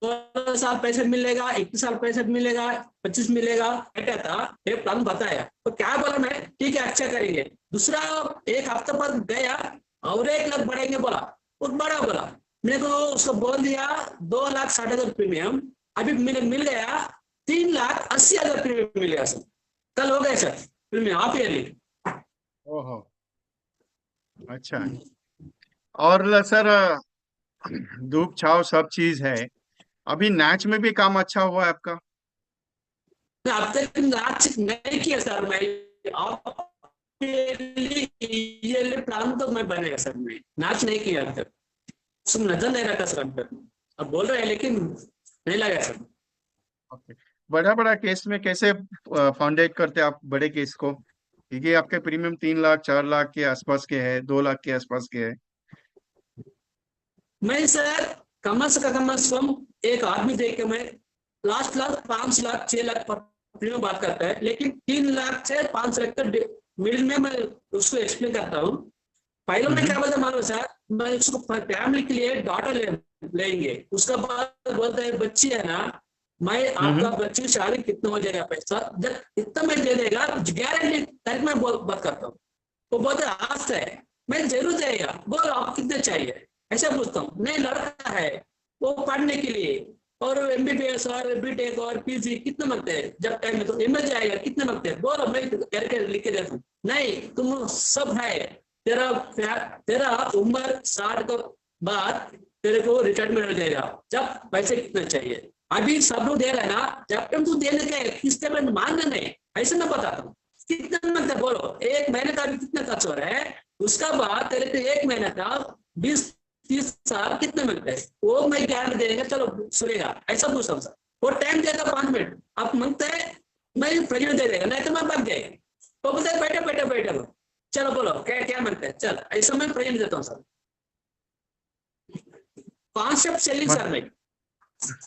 S4: 16 साल पैसे मिलेगा, 21 साल पैसे मिलेगा, 25 मिलेगा, बेटा था ये प्लान बताया। तो क्या बोला मैं, ठीक है अच्छा करेंगे। दूसरा एक हफ्ते बाद गया और 1 लाख बढ़ाएंगे बोला, वो बड़ा बोला। मैंने को उसको बोल दिया 2,60,000 प्रीमियम, अभी मैंने मिल गया 3,80,000 प्रीमियम मिल गया सर, कल हो गए सर प्रीमियम हाफ ईयरली।
S1: ओहो, अच्छा। और सर धूप छाव सब चीज है, अभी मैच में भी काम अच्छा हुआ है आपका?
S4: अब तक नाच नहीं किया सर मैं, ये प्लान तो मैं बनेगा सर, मैं नाच नहीं किया अब तक, सब नजर नहीं रखा सर अब तक। अब बोल रहे हैं लेकिन नहीं लगा सर।
S1: ओके। बड़ा बड़ा केस में कैसे फाउंडेट करते हैं आप बड़े केस को, क्योंकि आपके प्रीमियम 3 लाख 4 लाख के आसपास के है, 2 लाख के आसपास के है।
S4: मैं सर कम से कम एक आदमी देख के मैं लास्ट 5 लाख 6 लाख पर प्रीमियम बात करता है, लेकिन 3 लाख से 5 लाख तक मिडिल में मैं उसको एक्सप्लेन करता हूँ। पहले मैं क्या बोलता मालूम सर, मैं उसको फैमिली के लिए डॉटर लेंगे, उसका बाद बोलता है बच्ची है ना, मैं आपका बच्ची की शादी कितना हो जाएगा पैसा, जब इतना मैं दे देगा गारंटी तारीख में बात करता हूँ। वो बोलते आज है, मैं जरूर जाएगा, बोलो आप कितने चाहिए, ऐसा पूछता हूँ। नहीं लड़का है वो पढ़ने के लिए, और MBBS और BTech और PG कितने मांगते हैं, जब टाइम में तो MS जाएगा कितने मांगते हैं, बोलो मैं करके लिख के देता हूँ। नहीं तुम सब है, तेरा उम्र 60 के बाद तेरे को रिटायरमेंट हो जाएगा, जब पैसे कितने चाहिए, अभी सब लोग दे रहे हैं ना, जब तुम देने के किससे में मांगना नहीं, ऐसे मैं बताता हूँ। कितना मांगते बोलो, 1 महीने का भी कितना खर्च हो रहा है, उसका बाद तेरे को 1 महीने का 20-30 साल कितने मिलते हैं, वो मैं गारंटी देगा, चलो सुनेगा, ऐसा पूछता हूँ सर। वो टाइम देगा 5 मिनट, आप मांगते हैं मैं प्रेजेंट दे देगा, नहीं तो मैं भाग जाएगा। तो बोलते हैं बैठे बैठे बैठे, चलो बोलो क्या क्या मांगते हैं, चल ऐसा मैं प्रेजेंट देता हूँ सर। कॉन्सेप्ट सेलिंग सर मैं।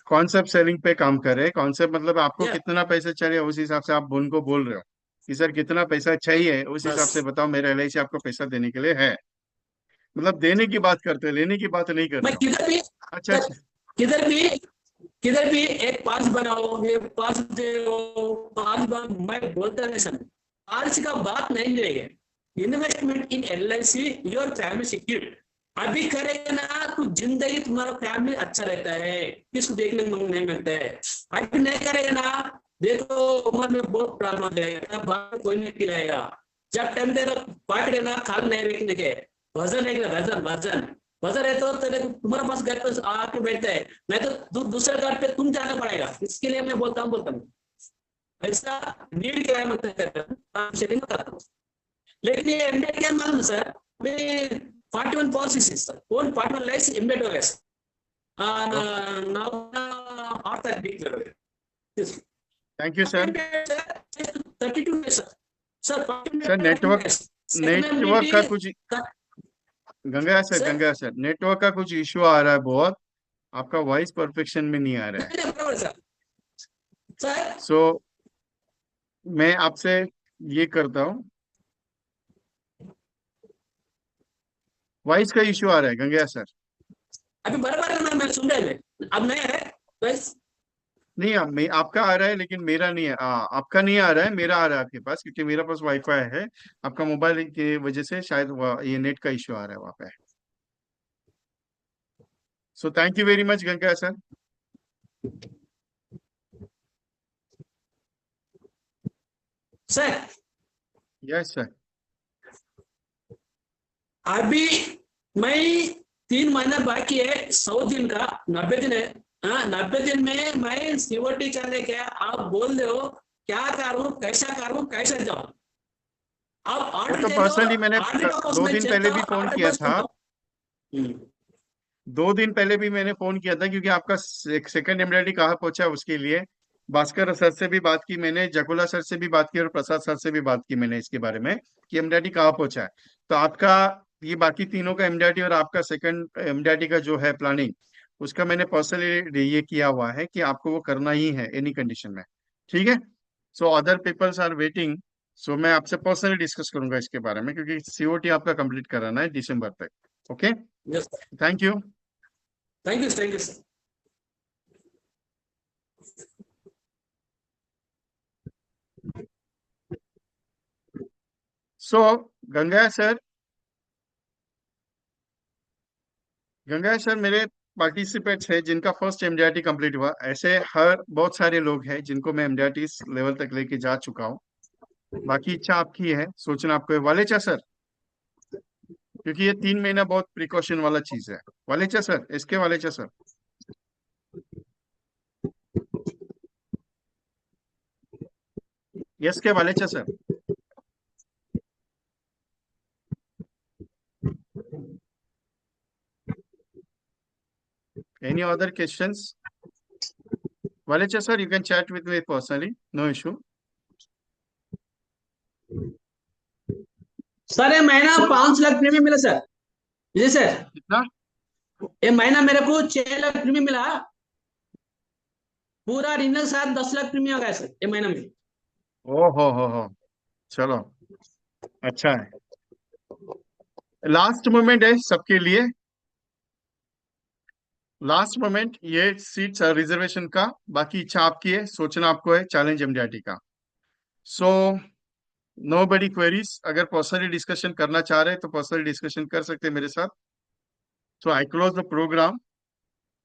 S1: कॉन्सेप्ट सेलिंग पे काम कर रहे हैं। कॉन्सेप्ट मतलब आपको
S4: या
S1: कितना पैसा चाहिए उस हिसाब से आप उनको बोल रहे हो कि सर कितना पैसा चाहिए, उस हिसाब से
S4: बस
S1: बताओ, मेरा LIC आपको पैसा देने के लिए है। मतलब देने की बात करते हो, लेने की बात नहीं
S4: मैं
S1: करते हो। अच्छा अच्छा।
S4: किधर भी किधर भी एक 5 बनाओ, ये 5 दे, 5 मैं बोलता नहीं सर, आज का बात नहीं लेंगे। Investment in LIC your family secure, अभी करेगा ना तो जिंदगी तुम्हारा फैमिली अच्छा रहता है, किसको देखने को नहीं मिलता है। अभी नहीं करेगा ना, देखो उम्र में बहुत प्रॉब्लम हो जाएगा, बात कोई नहीं खिलाएगा, जब टाइम देना पाक देना खाल नहीं रखने के, वजन है वजन वजन वजन है तो तेरे तुम्हारे पास घर पे आके बैठता है, नहीं तो दूसरे घर पे तुम जाना पड़ेगा, इसके लिए मैं बोलता हूँ ऐसा नीड क्या है मतलब शेयरिंग करता हूँ। लेकिन ये एमडेट क्या मालूम सर, मैं 41 पॉलिसीज सर, कौन 41 लाइस एमडेट हो गया सर, नाउ और तक declare
S1: thank you sir.
S4: 32 days sir,
S1: sir network का कुछ, Ganga sir
S4: sir
S1: Ganga sir network का कुछ इशू आ रहा है बहुत, आपका वॉइस परफेक्शन में नहीं आ रहा है।
S4: सर
S1: सो मैं आपसे ये करता हूँ, वॉइस का इशू आ रहा है गंगा सर।
S4: अभी बराबर मैं सुन रहे थे, अब नहीं है बस।
S1: नहीं आपका आ रहा है लेकिन मेरा नहीं है। आपका नहीं आ रहा है, मेरा आ रहा है आपके पास, क्योंकि मेरा पास वाईफाई है। आपका मोबाइल की वजह से शायद ये नेट का इशू आ रहा है वहाँ पे। So thank you very much Ganga sir.
S4: Sir
S1: yes sir.
S4: अभी मैं 3 महीना बाकी है, 100 दिन का 90 दिन है, हाँ 90 दिन में मैं COT करने के, आप बोल दो क्या करूं कैसा करूं कैसा जाऊं, आप
S1: वो
S4: ऑर्डर
S1: तो
S4: दे दो,
S1: पर्सनली मैंने
S4: ऑर्डर का पास
S1: 2
S4: मैं
S1: दिन
S4: चलता
S1: पहले भी
S4: हूं,
S1: फोन
S4: ऑर्डर
S1: किया
S4: पास
S1: था।
S4: करता हूं।
S1: 2 दिन पहले भी मैंने फोन किया था, क्योंकि आपका सेकंड एमडीडी कहाँ पहुंचा है उसके लिए। भास्कर सर से भी बात की मैंने, जकुला सर से भी बात की, और प्रसाद सर से भी बात की मैंने इसके बारे में कि एमडीडी कहाँ पहुंचा है। तो आपका ये बाकी तीनों का एमडीडी और आपका सेकंड एमडीडी का जो है प्लानिंग, उसका मैंने पर्सनली ये किया हुआ है कि आपको वो करना ही है एनी कंडीशन में। ठीक है। So other peoples are waiting. So मैं आपसे पर्सनली डिस्कस करूंगा इसके बारे में, क्योंकि COT आपका कंप्लीट कराना है दिसंबर तक। Okay.
S4: Yes
S1: thank you.
S4: Thank you sir.
S1: So Ganga sir मेरे पार्टिसिपेट्स है जिनका फर्स्ट एमडीआरटी कंप्लीट हुआ। ऐसे हर बहुत सारे लोग हैं जिनको मैं एमडीआरटी लेवल तक लेके जा चुका हूँ। बाकी इच्छा आपकी है, सोचना आपको है। वालेचा सर, क्योंकि ये 3 महीना बहुत प्रिकॉशन वाला चीज है। वालेचा सर, इसके वालेचा सर। यस के Walecha sir. Any other questions? Valecha sir, you can chat with me personally, no issue.
S4: Sir ये महीना 5 लाख प्रीमियम मिला सर। जी सर,
S1: कितना?
S4: ये महीना मेरे को 6 लाख प्रीमियम मिला। पूरा रिनल साथ 10 लाख प्रीमियम आ गया सर ये महीना में।
S1: ओ हो, चलो अच्छा है। लास्ट मोमेंट है सबके लिए, लास्ट मोमेंट ये सीट रिजर्वेशन का। बाकी इच्छा आपकी है, सोचना आपको है चैलेंज एमडीआरटी का। सो नो बडी क्वेरीज। अगर पर्सनली डिस्कशन करना चाह रहे हैं तो पर्सनली डिस्कशन कर सकते हैं मेरे साथ। सो आई क्लोज द प्रोग्राम।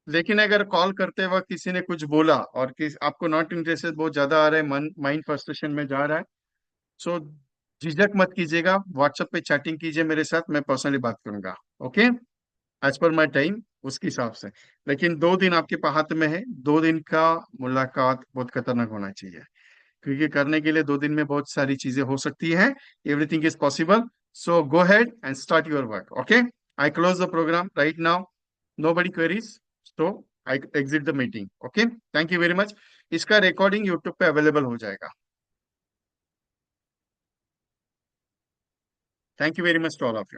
S1: लेकिन अगर कॉल करते वक्त किसी ने कुछ बोला और आपको नॉट इंटरेस्टेड बहुत ज्यादा आ रहा है, मन माइंड फ्रस्ट्रेशन में जा रहा है, सो झिझक मत कीजिएगा, व्हाट्सएप पे चैटिंग कीजिए मेरे साथ, मैं पर्सनली बात करूंगा। Okay, as per my time, उसके हिसाब से। लेकिन 2 दिन आपके हाथ में है, 2 दिन का मुलाकात बहुत खतरनाक होना चाहिए, क्योंकि करने के लिए 2 दिन में बहुत सारी चीजें हो सकती है। Everything is possible. So go ahead and start your work. Okay, I close the program right now. Nobody queries, so I exit the meeting. Okay, thank you very much. इसका रिकॉर्डिंग यूट्यूब पे available हो जाएगा। Thank you very much to all of you.